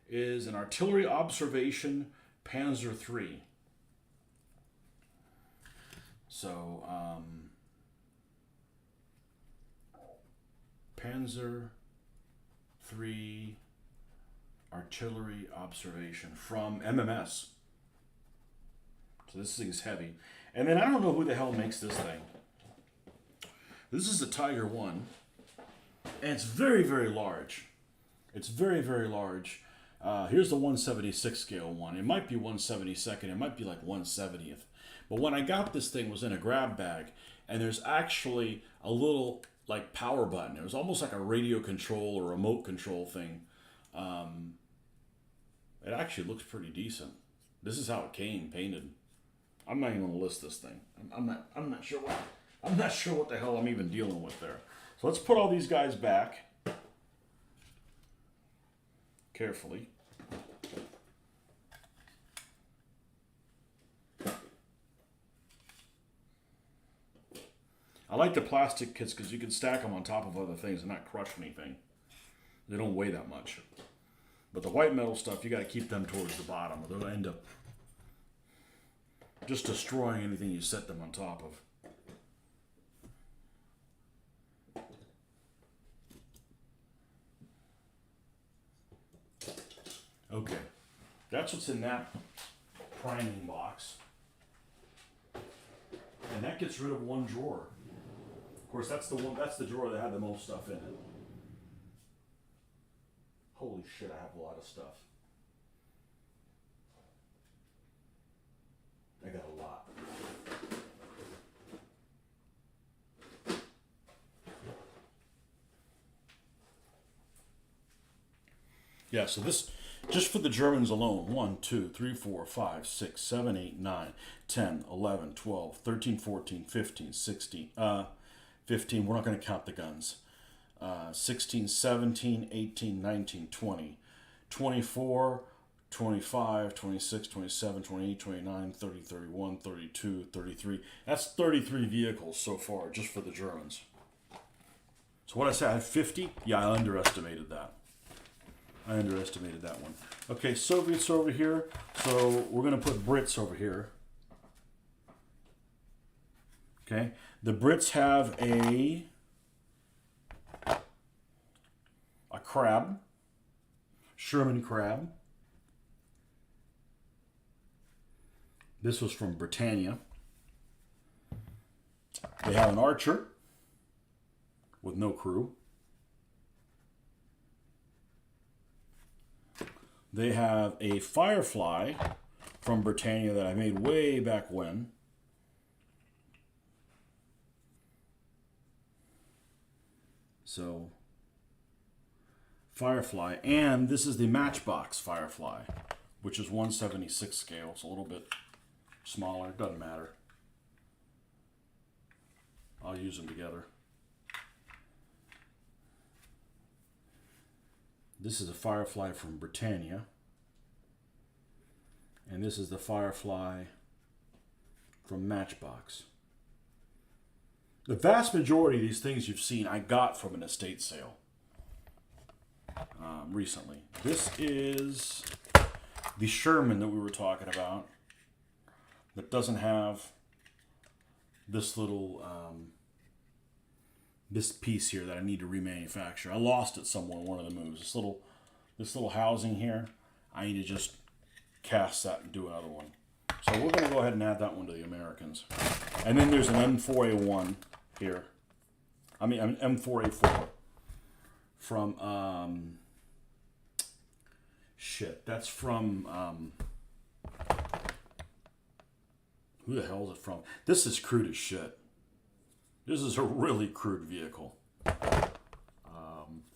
is an artillery observation Panzer III. So, Panzer III artillery observation from MMS. So this thing's heavy. And then I don't know who the hell makes this thing. This is the Tiger 1. And it's very, very large. It's very, very large. Here's the 1/76 scale one. It might be 1/72nd. It might be like 1/70th. But when I got this thing, it was in a grab bag. And there's actually a little like power button. It was almost like a radio control or remote control thing. It actually looks pretty decent. This is how it came painted. I'm not even gonna list this thing. I'm not sure what. I'm not sure what the hell I'm even dealing with there. So let's put all these guys back carefully. I like the plastic kits because you can stack them on top of other things and not crush anything. They don't weigh that much. But the white metal stuff, you got to keep them towards the bottom, or they'll end up just destroying anything you set them on top of. Okay, that's what's in that priming box. And that gets rid of one drawer. Of course, that's the drawer that had the most stuff in it. Holy shit, I have a lot of stuff. I got a lot. Yeah, so this, just for the Germans alone, 1, 2, 3, 4, 5, 6, 7, 8, 9, 10, 11, 12, 13, 14, 15, 16, 15, we're not going to count the guns. 16, 17, 18, 19, 20, 24, 25, 26, 27, 28, 29, 30, 31, 32, 33. That's 33 vehicles so far, just for the Germans. So what I said, I had 50? Yeah, I underestimated that. I underestimated that one. Okay, Soviets over here. So we're going to put Brits over here. Okay, the Brits have a crab, Sherman crab. This was from Britannia. They have an Archer with no crew. They have a Firefly from Britannia that I made way back when. So, Firefly. And this is the Matchbox Firefly, which is 1/76 scale. It's a little bit smaller. Doesn't matter. I'll use them together. This is a Firefly from Britannia. And this is the Firefly from Matchbox. The vast majority of these things you've seen I got from an estate sale recently. This is the Sherman that we were talking about that doesn't have this little this piece here that I need to remanufacture. I lost it somewhere in one of the moves. This little housing here, I need to just cast that and do another one. So we're going to go ahead and add that one to the Americans. And then there's an M4A1 here. I mean, an M4A4 from shit. That's from who the hell is it from? This is crude as shit. This is a really crude vehicle.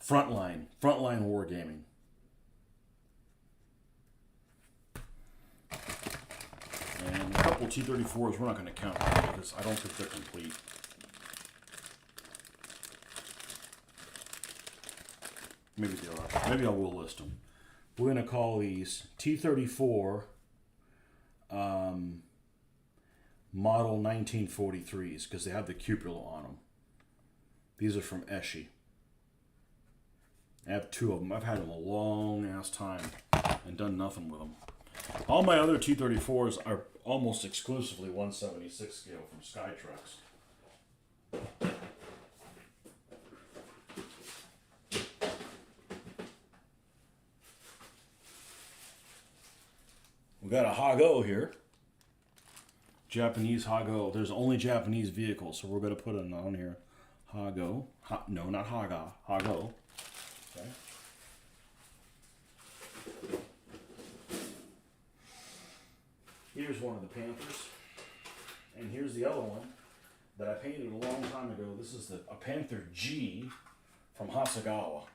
Frontline Wargaming. And a couple T-34s we're not going to count because I don't think they're complete. Maybe they are. Maybe I will list them. We're going to call these T-34 model 1943s because they have the cupola on them. These are from Eschi. I have two of them. I've had them a long ass time and done nothing with them. All my other T-34s are almost exclusively 1/76 scale from Skytrucks. We got a Hago here. Japanese Hago. There's only Japanese vehicles, so we're going to put it on here. Hago. No, not Haga. Hago. Okay. Here's one of the Panthers. And here's the other one that I painted a long time ago. This is a Panther G from Hasegawa,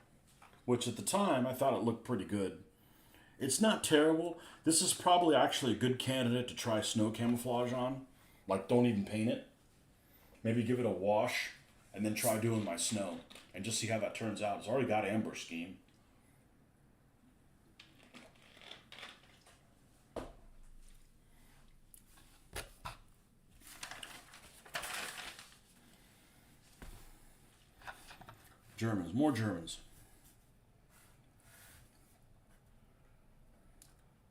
which at the time I thought it looked pretty good. It's not terrible. This is probably actually a good candidate to try snow camouflage on. Like, don't even paint it. Maybe give it a wash and then try doing my snow and just see how that turns out. It's already got ambush scheme. Germans, more Germans.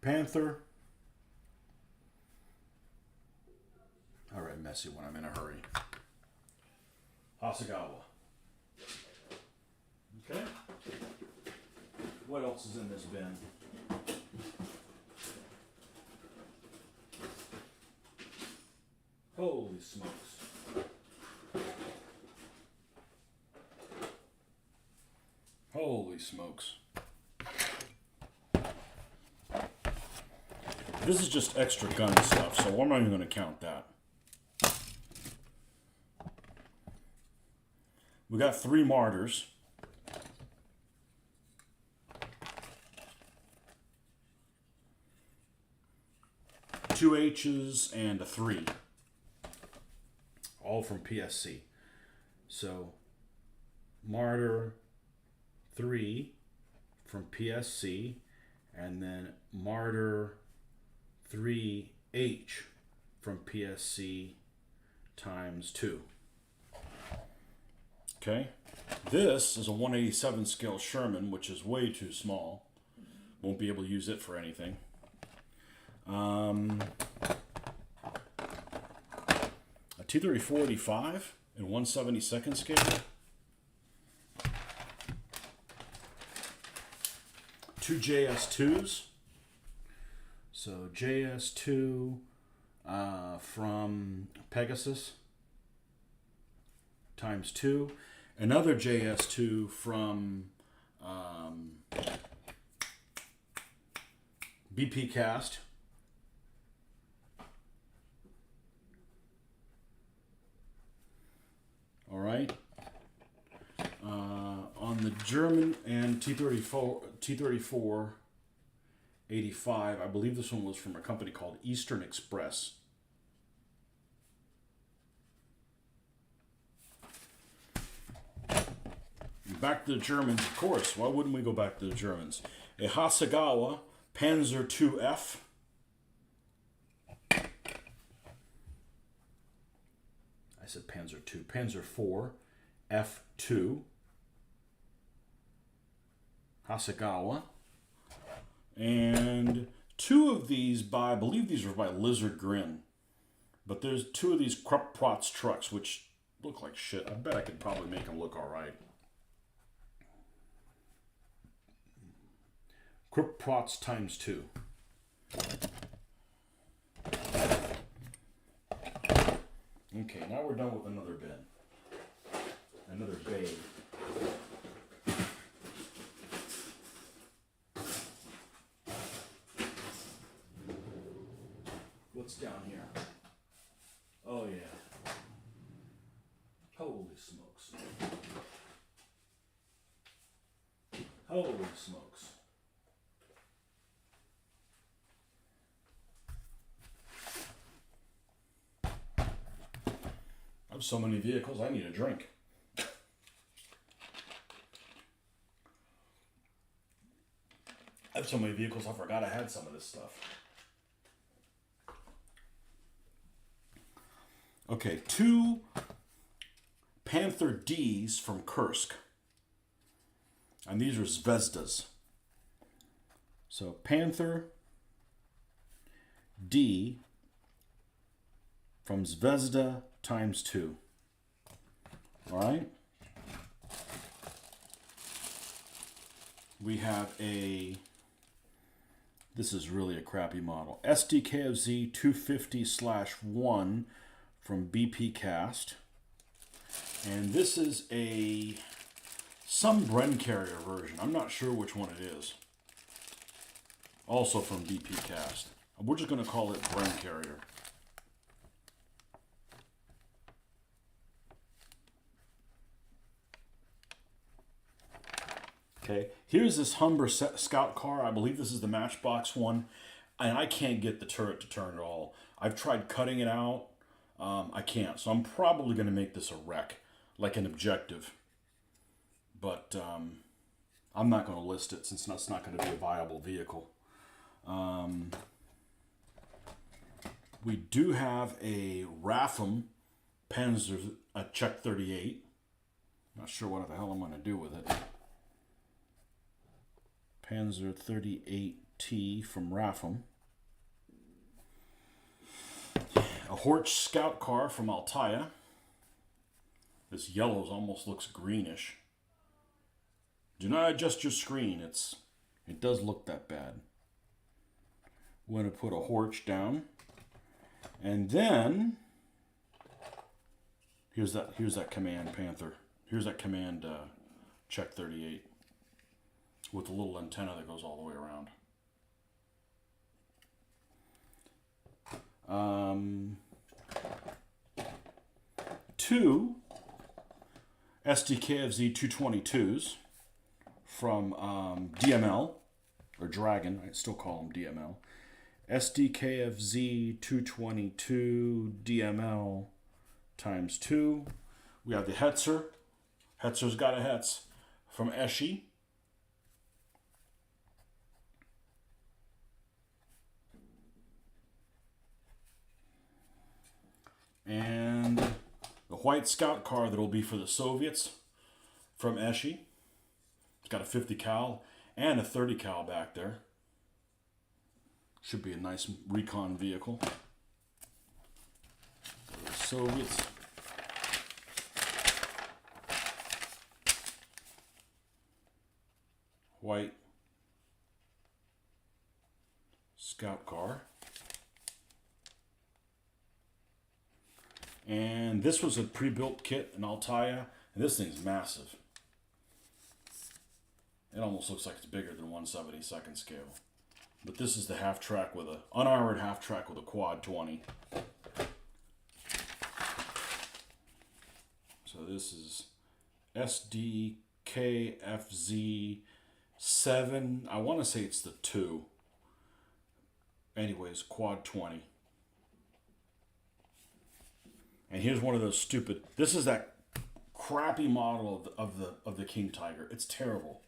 Panther. All right, messy when I'm in a hurry. Hasegawa. Okay. What else is in this bin? Holy smokes. Holy smokes. This is just extra gun stuff, so I'm not even going to count that. We got 3 martyrs. Two H's and a 3. All from PSC. So, martyr 3 from PSC, and then martyr 3H from PSC times 2. Okay, this is a 187 scale Sherman, which is way too small. Won't be able to use it for anything. A T-34-85 in 1/72 scale. Two JS2s. So JS2 from Pegasus times 2. Another JS2 from BP Cast. All right. On the German and T-34 85, I believe this one was from a company called Eastern Express. Back to the Germans, of course. Why wouldn't we go back to the Germans? A Hasegawa Panzer IIF. I said Panzer II. Panzer IV F2. Hasegawa. And 2 of these by, I believe these were by Lizard Grin. But there's 2 of these Krupp Protz trucks, which look like shit. I bet I could probably make them look alright. Krupp Protz times 2. Okay, now we're done with another bin. Another bay. What's down here? Oh yeah. Holy smokes. Holy smokes. I have so many vehicles, I need a drink. I have so many vehicles, I forgot I had some of this stuff. Okay, 2 Panther Ds from Kursk. And these are Zvezdas. So Panther D from Zvezda times 2. All right. We have a, this is really a crappy model, SDKFZ 250/1 from BP Cast. And this is a, some Bren Carrier version. I'm not sure which one it is. Also from BP Cast. We're just going to call it Bren Carrier. Okay, here's this Humber Scout car. I believe this is the Matchbox one, and I can't get the turret to turn at all. I've tried cutting it out. I can't, so I'm probably going to make this a wreck, like an objective. But I'm not going to list it since it's not going to be a viable vehicle. We do have a Rafum Panzer Czech 38. Not sure what the hell I'm going to do with it. Panzer 38T from Rafum. A Horch Scout car from Altaia. This yellow almost looks greenish. Do not adjust your screen. It does look that bad. We're going to put a Horch down. And then here's that Command Panther. Here's that Command Czech 38 with a little antenna that goes all the way around. Two SDKFZ 222s from DML, or Dragon, I still call them DML. SDKFZ 222 DML times 2. We have the Hetzer. Hetzer's got a Hetz from Eschi. And the white Scout car that will be for the Soviets from Eschi. It's got a 50 cal and a 30 cal back there. Should be a nice recon vehicle. The Soviets. White Scout car. And this was a pre-built kit in Altaia, and this thing's massive. It almost looks like it's bigger than 1/72nd scale. But this is the half track with a unarmored half track with a quad 20. So this is SDKFZ 7. I want to say it's the 2. Anyways, quad 20. And here's one of those stupid. This is that crappy model of the King Tiger. It's terrible.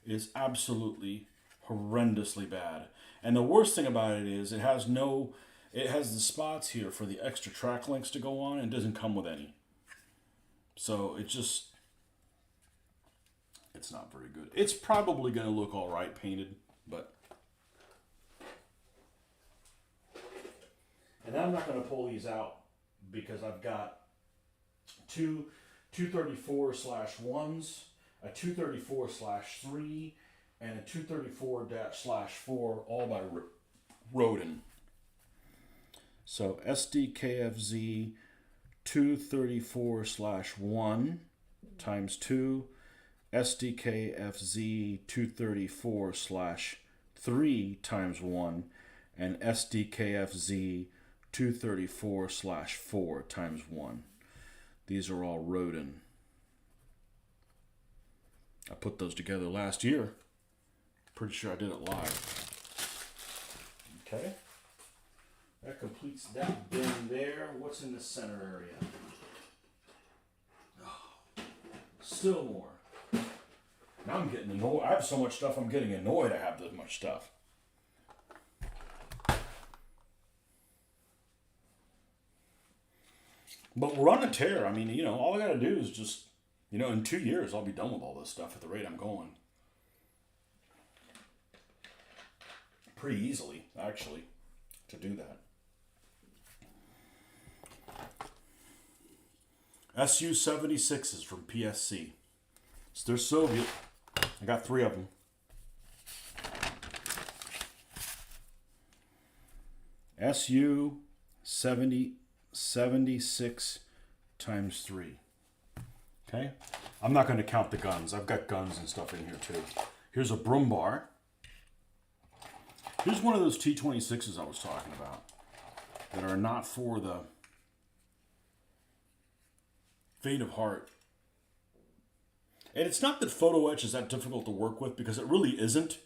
It is absolutely horrendously bad. And the worst thing about it is it has the spots here for the extra track links to go on, and it doesn't come with any. So it's not very good. It's probably going to look all right painted, but. And I'm not going to pull these out because I've got two 234/1s, a 234/3, and a 234-/4, all by Rodin. So SDKFZ 234/1 times 2, SDKFZ 234/3 times 1, and SDKFZ 234/4 times 1. These are all Rodin. I put those together last year. Pretty sure I did it live. Okay. That completes that bin there. What's in the center area? Oh, still more. Now I'm getting annoyed. I have so much stuff, I'm getting annoyed I have this much stuff. But we're on a tear. I mean, all I got to do is just, in 2 years, I'll be done with all this stuff at the rate I'm going. Pretty easily, actually, to do that. Su-76s from PSC. So they're Soviet. I got 3 of them. Su-76 times 3. Okay? I'm not going to count the guns. I've got guns and stuff in here too. Here's a Brumbar. Here's one of those T-26s I was talking about that are not for the faint of heart. And it's not that photo etch is that difficult to work with, because it really isn't.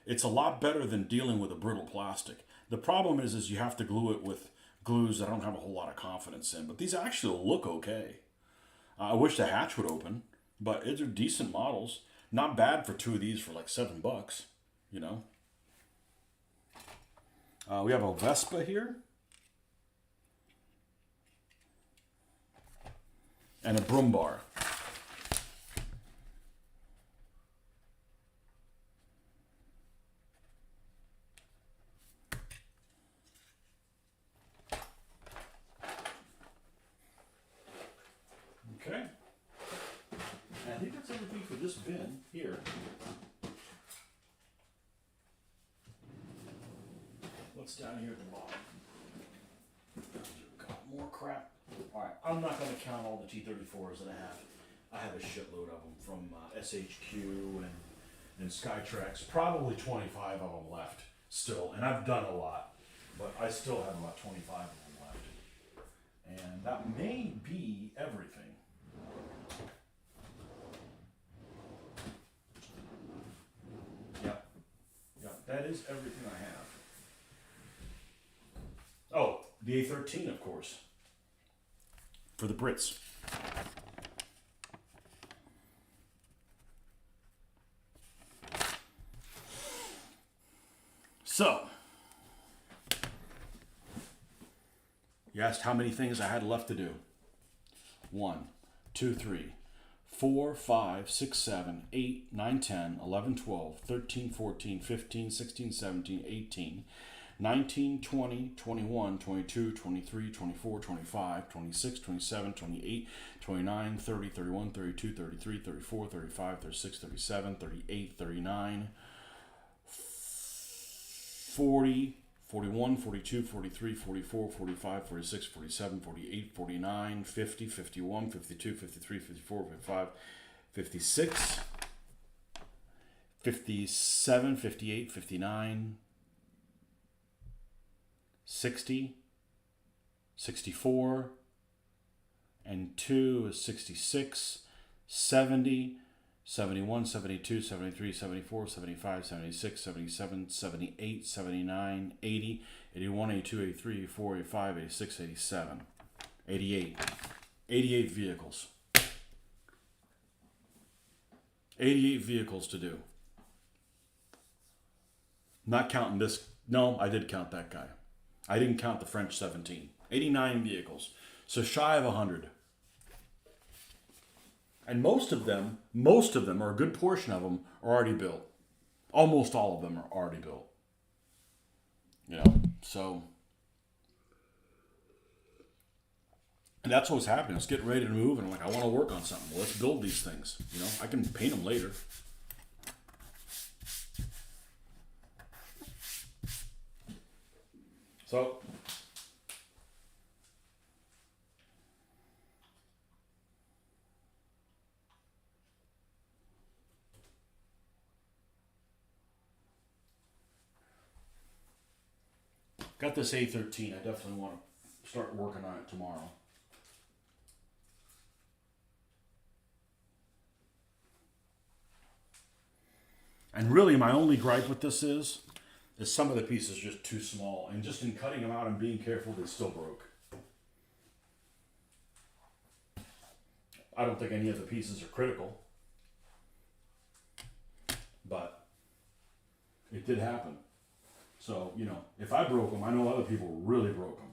It's a lot better than dealing with a brittle plastic. The problem is you have to glue it with glues that I don't have a whole lot of confidence in. But these actually look okay. I wish the hatch would open, but they're decent models. Not bad for two of these for like $7, you know. We have a Vespa here. And a broom bar. Okay. And I think that's everything for this bin here. What's down here at the bottom? Got more crap. Alright, I'm not going to count all the T-34s that I have. I have a shitload of them from SHQ and Skytrax. Probably 25 of them left still. And I've done a lot. But I still have about 25 of them left. And that may be everything. Yep. Yep, that is everything I have. Oh, the A13, of course. For the Brits. So, you asked how many things I had left to do. 1, 2, 3, 4, 5, 6, 7, 8, 9, 10, 11, 12, 13, 14, 15, 16, 17, 18, 19, 20, 21, 22, 23, 24, 25, 26, 27, 28, 29, 30, 31, 32, 33, 34, 35, 36, 37, 38, 39, 40, 41, 42, 43, 44, 45, 46, 47, 48, 49, 50, 51, 52, 53, 54, 55, 56, 57, 58, 59, 60, 64, and 2 is 66, 70, 71, 72, 73, 74, 75, 76, 77, 78, 79, 80, 81, 82, 83, 84, 85, 86, 87, 88. 88 vehicles. 88 vehicles to do. Not counting this. No, I did count that guy. I didn't count the French 17. 89 vehicles. So shy of 100. And most of them, or a good portion of them, are already built. Almost all of them are already built. You know, so. And that's what's happening. It's getting ready to move, and I'm like, I want to work on something. Well, let's build these things. You know, I can paint them later. So. Got this A13. I definitely want to start working on it tomorrow. And really, my only gripe with this is some of the pieces are just too small. And just in cutting them out and being careful, they still broke. I don't think any of the pieces are critical. But it did happen. So, you know, if I broke them, I know other people really broke them.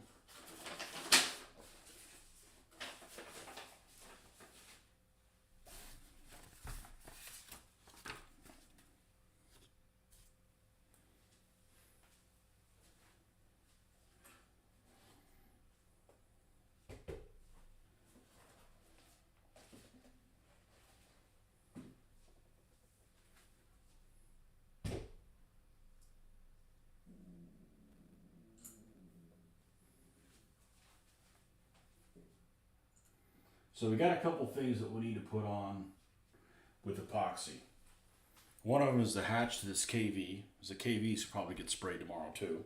So we got a couple things that we need to put on with epoxy. One of them is the hatch to this KV. The KV should probably get sprayed tomorrow too.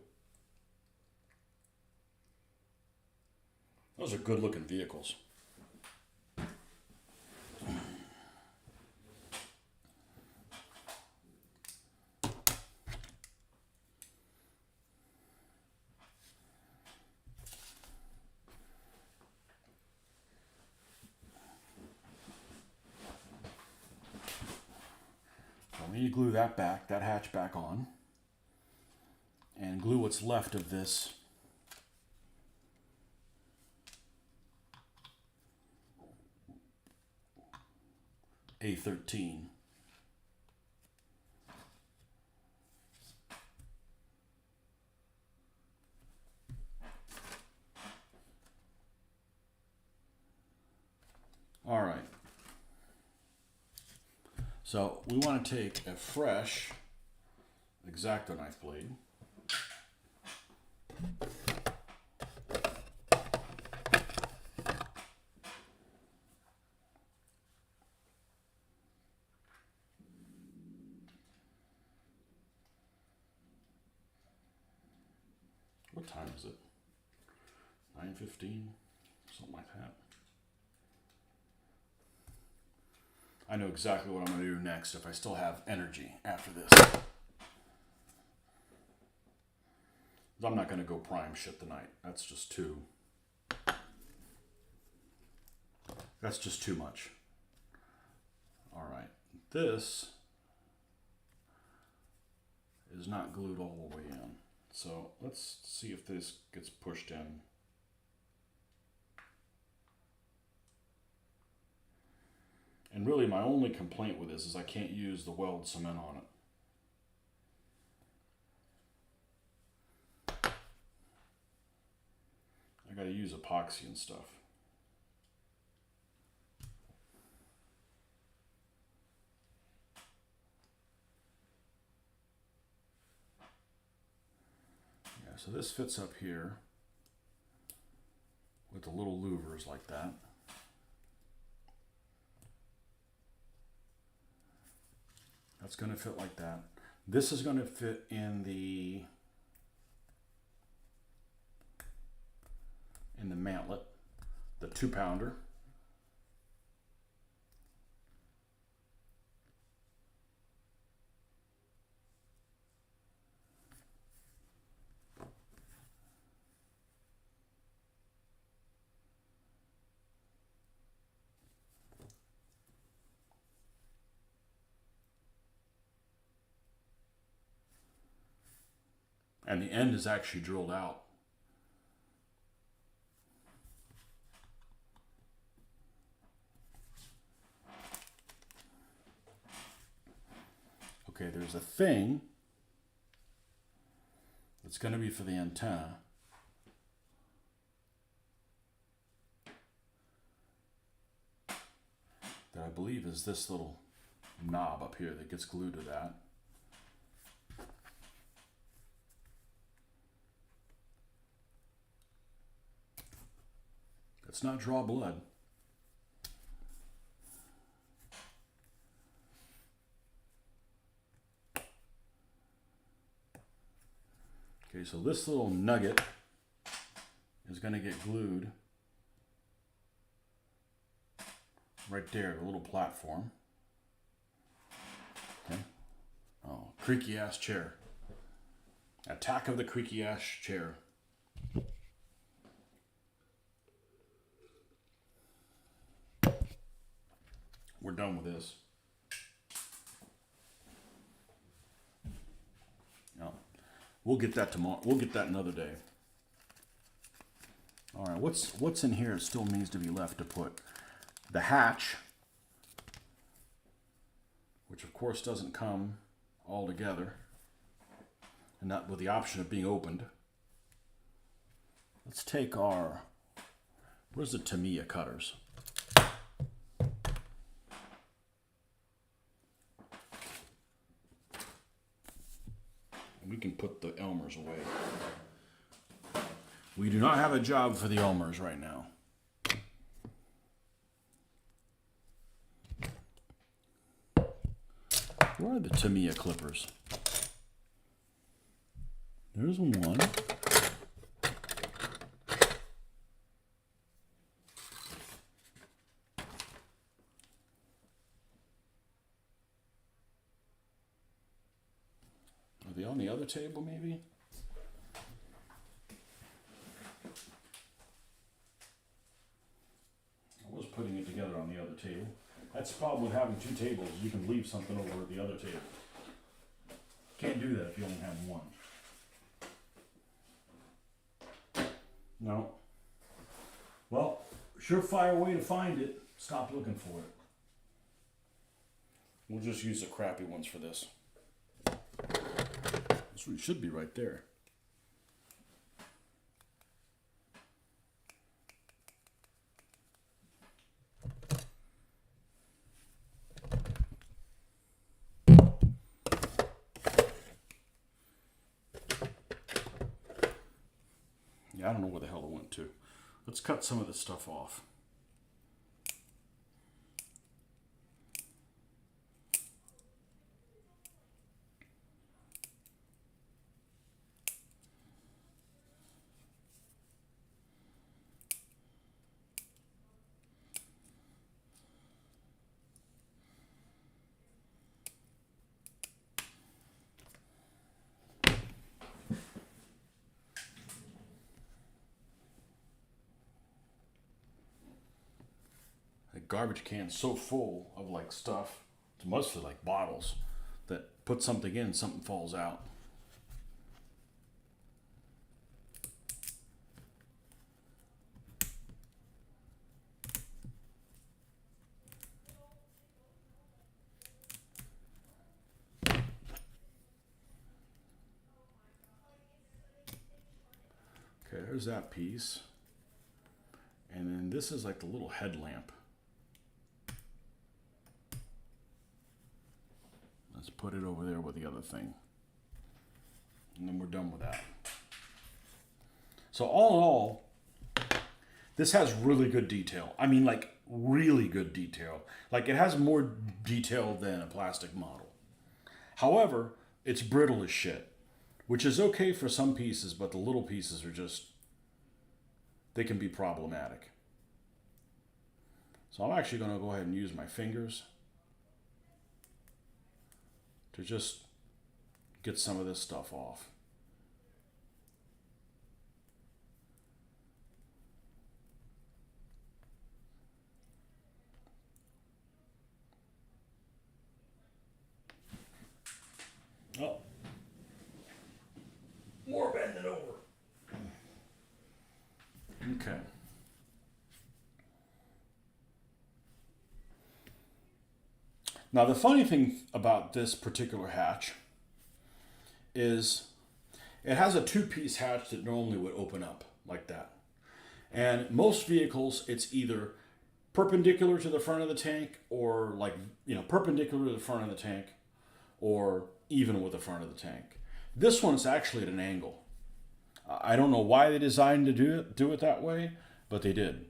Those are good looking vehicles. glue that hatch back on, and glue what's left of this A13. All right. So we want to take a fresh X-Acto knife blade. What time is it? 9:15, something like that. I know exactly what I'm going to do next if I still have energy after this. I'm not going to go prime shit tonight. That's just too much. All right. This is not glued all the way in. So let's see if this gets pushed in. And really my only complaint with this is I can't use the weld cement on it. I gotta use epoxy and stuff. Yeah, so this fits up here with the little louvers like that. That's going to fit like that. This is going to fit in the mantlet, the 2-pounder. And the end is actually drilled out. Okay, there's a thing that's going to be for the antenna. That I believe is this little knob up here that gets glued to that. Let's not draw blood. Okay, so this little nugget is going to get glued right there, the little platform. Okay. Oh, creaky ass chair. Attack of the creaky ass chair. We're done with this. No, we'll get that tomorrow. We'll get that another day. All right, what's in here still needs to be left to put? The hatch, which of course doesn't come all together, and not with the option of being opened. Let's take our, where's the Tamiya cutters? We can put the Elmers away. We do not have a job for the Elmers right now. Where are the Tamiya clippers? There's one. Are they on the other table, maybe? I was putting it together on the other table. That's the problem with having two tables. You can leave something over at the other table. do that if you only have one? No. Well, surefire way to find it, stop looking for it. We'll just use the crappy ones for this. This one should be right there. Yeah, I don't know where the hell it went to. Let's cut some of this stuff off. Garbage can so full of like stuff, it's mostly like bottles, that put something in, something falls out. Okay, there's that piece. And then this is like the little headlamp. Let's put it over there with the other thing. And then we're done with that. So all in all, this has really good detail. I mean, like, really good detail. Like, it has more detail than a plastic model. However, it's brittle as shit, which is okay for some pieces, but the little pieces are just, they can be problematic. So I'm actually going to go ahead and use my fingers to just get some of this stuff off. Oh, more bending over. Okay. Now the funny thing about this particular hatch is it has a two-piece hatch that normally would open up like that. And most vehicles, it's either perpendicular to the front of the tank or like, perpendicular to the front of the tank or even with the front of the tank. This one's actually at an angle. I don't know why they designed to do it that way, but they did.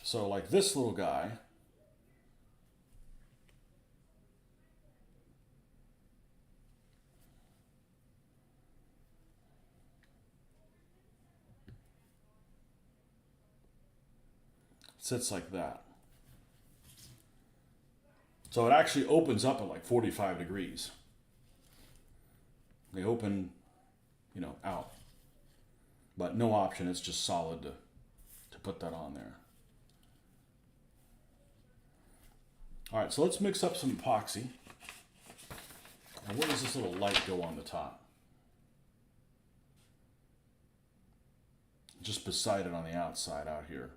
So like this little guy, sits like that. So it actually opens up at like 45 degrees. They open, out. But no option, it's just solid to put that on there. All right, so let's mix up some epoxy. And where does this little light go on the top? Just beside it on the outside out here.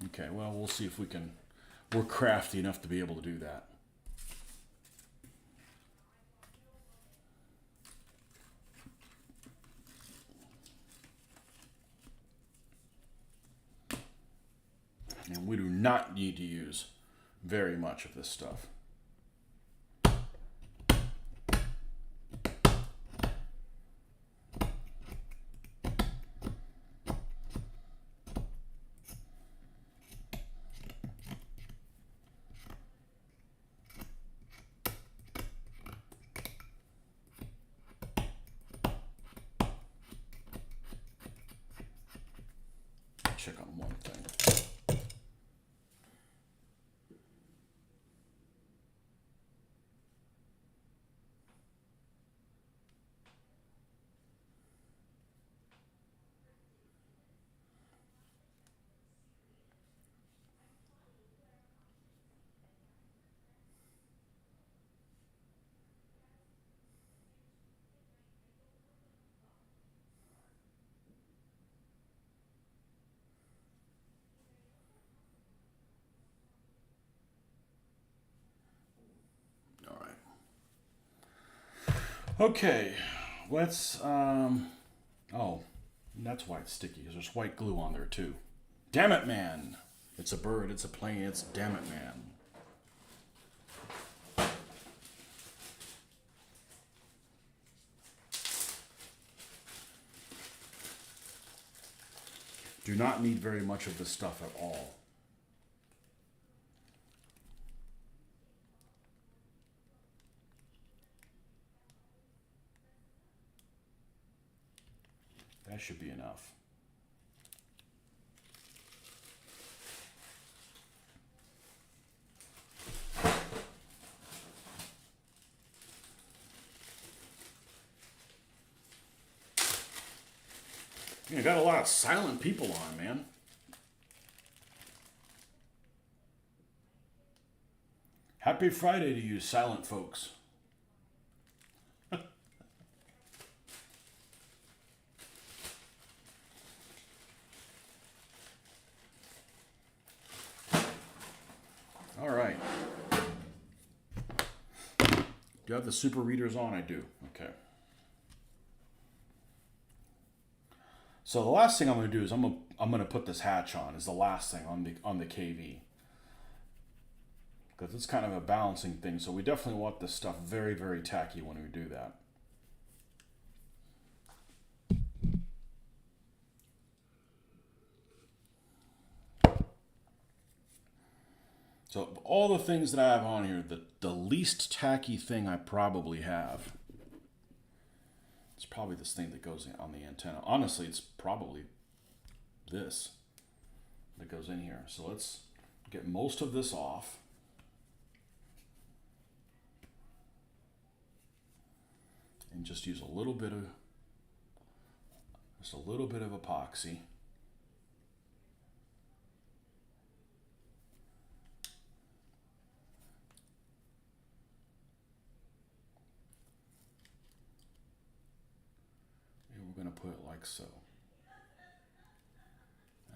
Okay, well, we'll see if we're crafty enough to be able to do that. And we do not need to use very much of this stuff. Check on one thing. Okay, let's, oh, that's why it's sticky, because there's white glue on there too. Damn it, man. It's a bird, it's a plane, it's damn it, man. Do not need very much of this stuff at all. That should be enough. You got a lot of silent people on, man. Happy Friday to you, silent folks. All right. Do you have the super readers on? I do. Okay. So the last thing I'm going to do is I'm going to put this hatch on. Is the last thing on the KV, because it's kind of a balancing thing. So we definitely want this stuff very, very tacky when we do that. So of all the things that I have on here, the least tacky thing I probably have, it's probably this thing that goes on the antenna. Honestly, it's probably this that goes in here. So let's get most of this off. And just use a little bit of epoxy. And we're going to put it like so.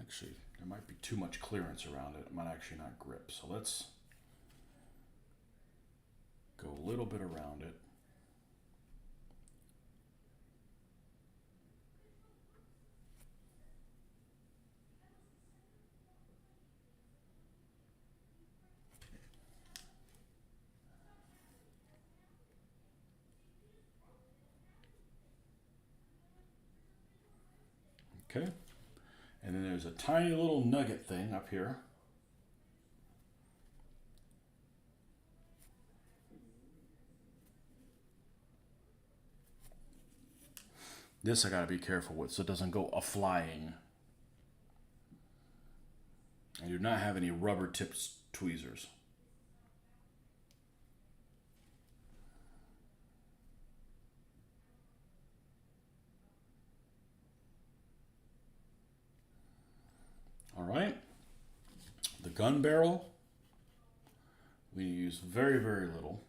Actually, there might be too much clearance around it. It might actually not grip. So let's go a little bit around it. Okay. And then there's a tiny little nugget thing up here. This I gotta be careful with so it doesn't go a-flying. I do not have any rubber tips tweezers. All right. The gun barrel, we use very, very little.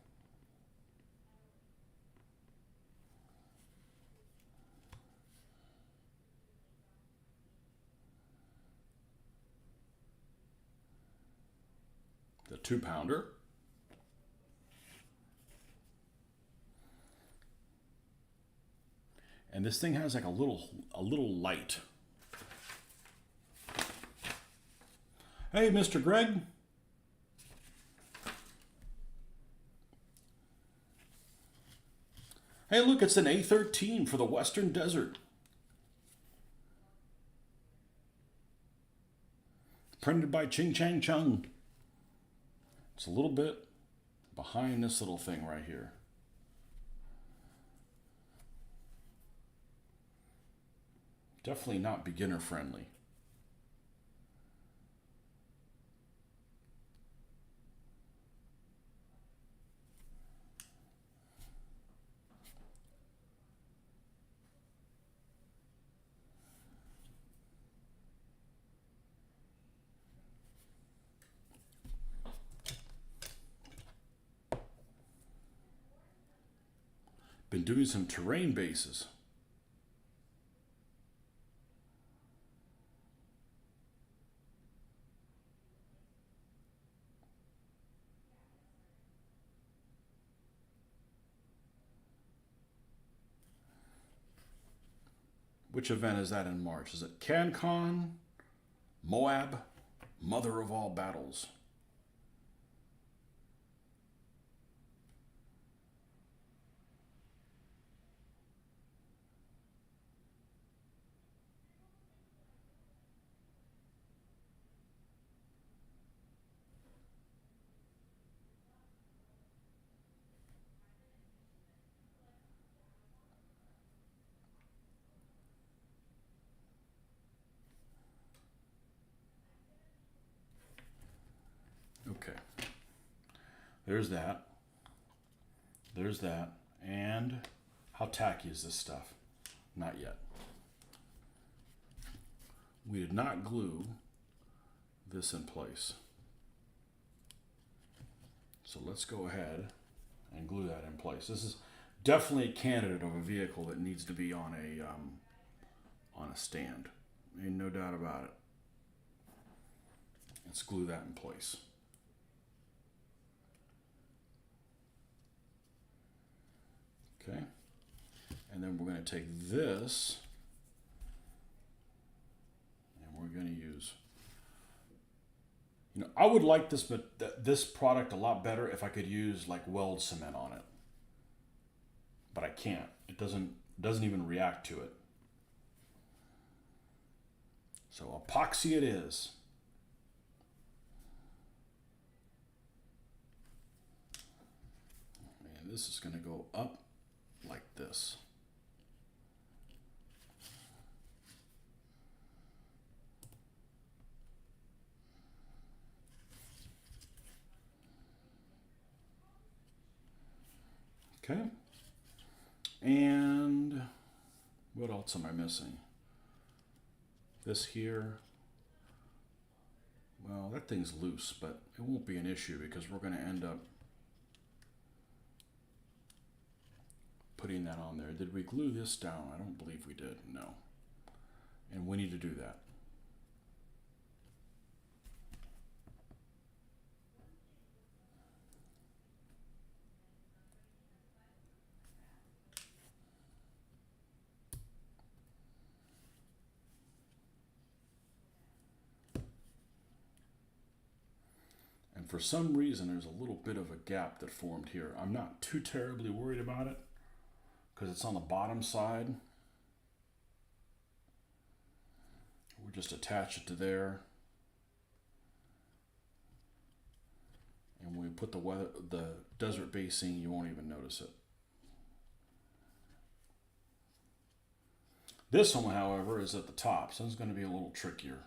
The 2-pounder. And this thing has like a little light. Hey, Mr. Greg. Hey, look, it's an A13 for the Western Desert. Printed by Ching Chang Chung. It's a little bit behind this little thing right here. Definitely not beginner friendly. Been doing some terrain bases. Which event is that in March? Is it CanCon? Moab? Mother of all battles. Okay. There's that. There's that. And how tacky is this stuff? Not yet. We did not glue this in place. So let's go ahead and glue that in place. This is definitely a candidate of a vehicle that needs to be on a stand. Ain't no doubt about it. Let's glue that in place. Okay. And then we're going to take this and we're going to use, I would like this product a lot better if I could use like weld cement on it. But I can't. It doesn't even react to it. So epoxy it is. And this is going to go up like this. Okay. And what else am I missing? This here. Well, that thing's loose, but it won't be an issue because we're going to end up putting that on there. Did we glue this down? I don't believe we did. No. And we need to do that. And for some reason, there's a little bit of a gap that formed here. I'm not too terribly worried about it because it's on the bottom side. We'll just attach it to there. And when we put the desert basing, you won't even notice it. This one, however, is at the top, so it's going to be a little trickier.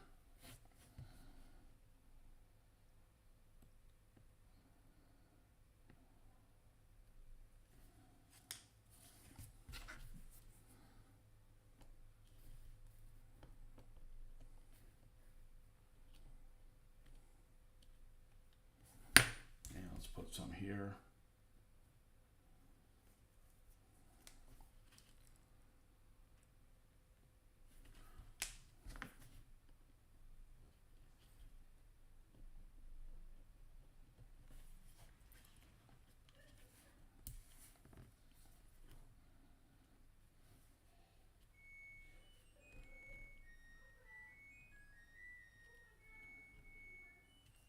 Put some here.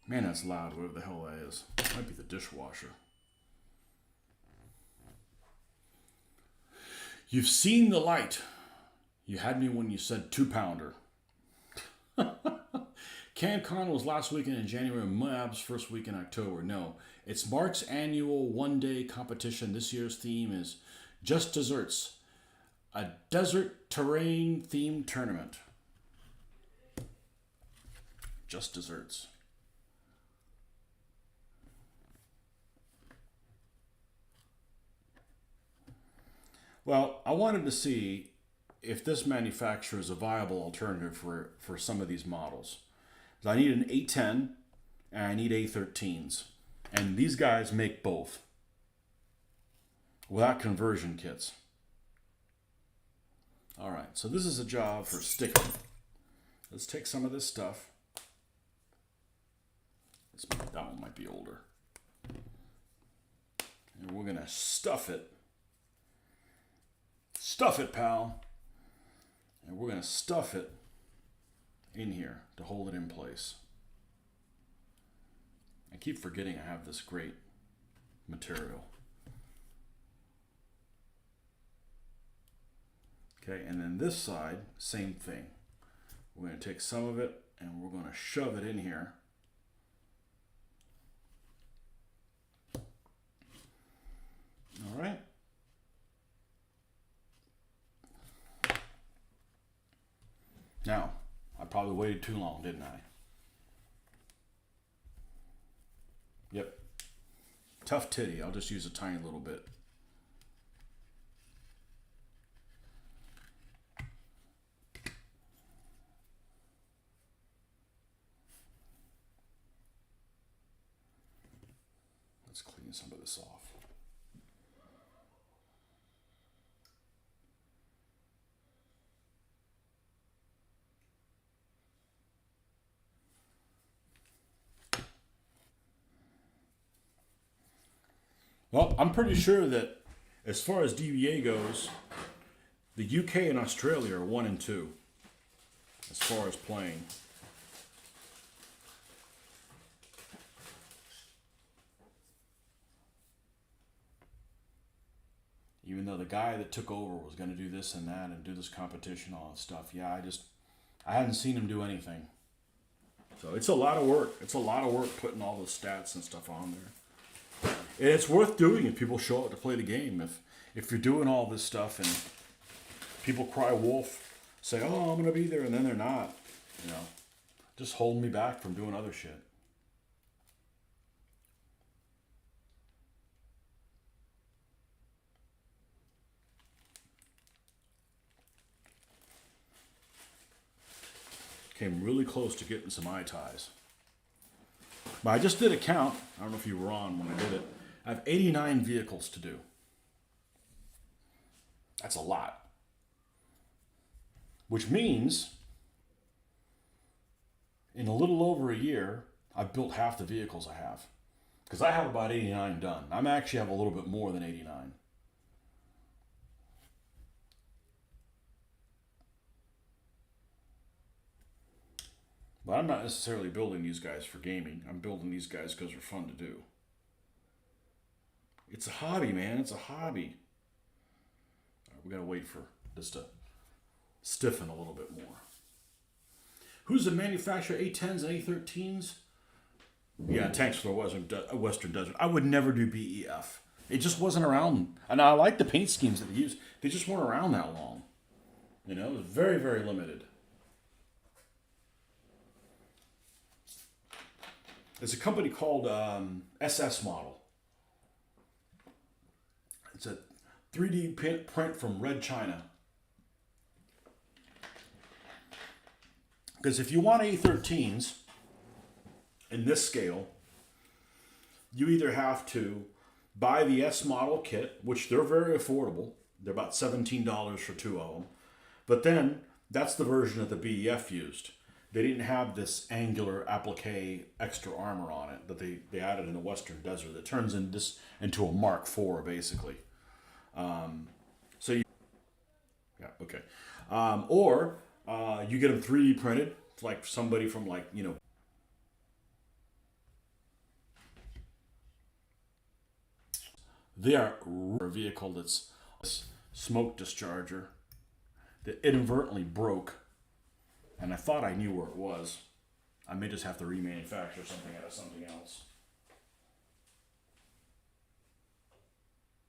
Man, that's loud, whatever the hell that is. Might be the dishwasher. You've seen the light. You had me when you said 2-pounder. CanCon was last weekend in January and Moab's first week in October. No, it's Mark's annual one-day competition. This year's theme is Just Desserts, a desert terrain themed tournament. Just Desserts. Well, I wanted to see if this manufacturer is a viable alternative for some of these models. So I need an A10 and I need A13s. And these guys make both without conversion kits. All right, so this is a job for sticking. Let's take some of this stuff. That one might be older. And we're going to stuff it. Stuff it, pal. And going to stuff it in here to hold it in place. I keep forgetting I have this great material. Okay, and then this side, same thing. We're going to take some of it and we're going to shove it in here. All right. Now, I probably waited too long, didn't I? Yep. Tough titty. I'll just use a tiny little bit. Let's clean some of this off. Well, I'm pretty sure that as far as DBA goes, the UK and Australia are 1 and 2 as far as playing. Even though the guy that took over was going to do this and that and do this competition, all that stuff, yeah, I hadn't seen him do anything. So it's a lot of work. It's a lot of work putting all the stats and stuff on there. And it's worth doing if people show up to play the game. If you're doing all this stuff and people cry wolf, say, oh, I'm going to be there, and then they're not, just holding me back from doing other shit. Came really close to getting some eye ties. But I just did a count. I don't know if you were on when I did it. I have 89 vehicles to do. That's a lot. Which means, in a little over a year, I've built half the vehicles I have. Because I have about 89 done. I actually have a little bit more than 89. But I'm not necessarily building these guys for gaming. I'm building these guys because they're fun to do. It's a hobby, man. It's a hobby. All right, we got to wait for this to stiffen a little bit more. Who's the manufacturer? A10s and A13s? Yeah, tanks for the Western Desert. I would never do BEF. It just wasn't around. And I like the paint schemes that they use. They just weren't around that long. It was very, very limited. There's a company called SS Model. It's a 3D print from Red China. Because if you want A13s in this scale, you either have to buy the S model kit, which they're very affordable. They're about $17 for 2 of them. But then that's the version that the BEF used. They didn't have this angular applique extra armor on it that they added in the Western Desert that turns into a Mark IV, basically. Or you get them 3D printed, like somebody from they are a vehicle that's a smoke discharger that inadvertently broke. And I thought I knew where it was. I may just have to remanufacture something out of something else.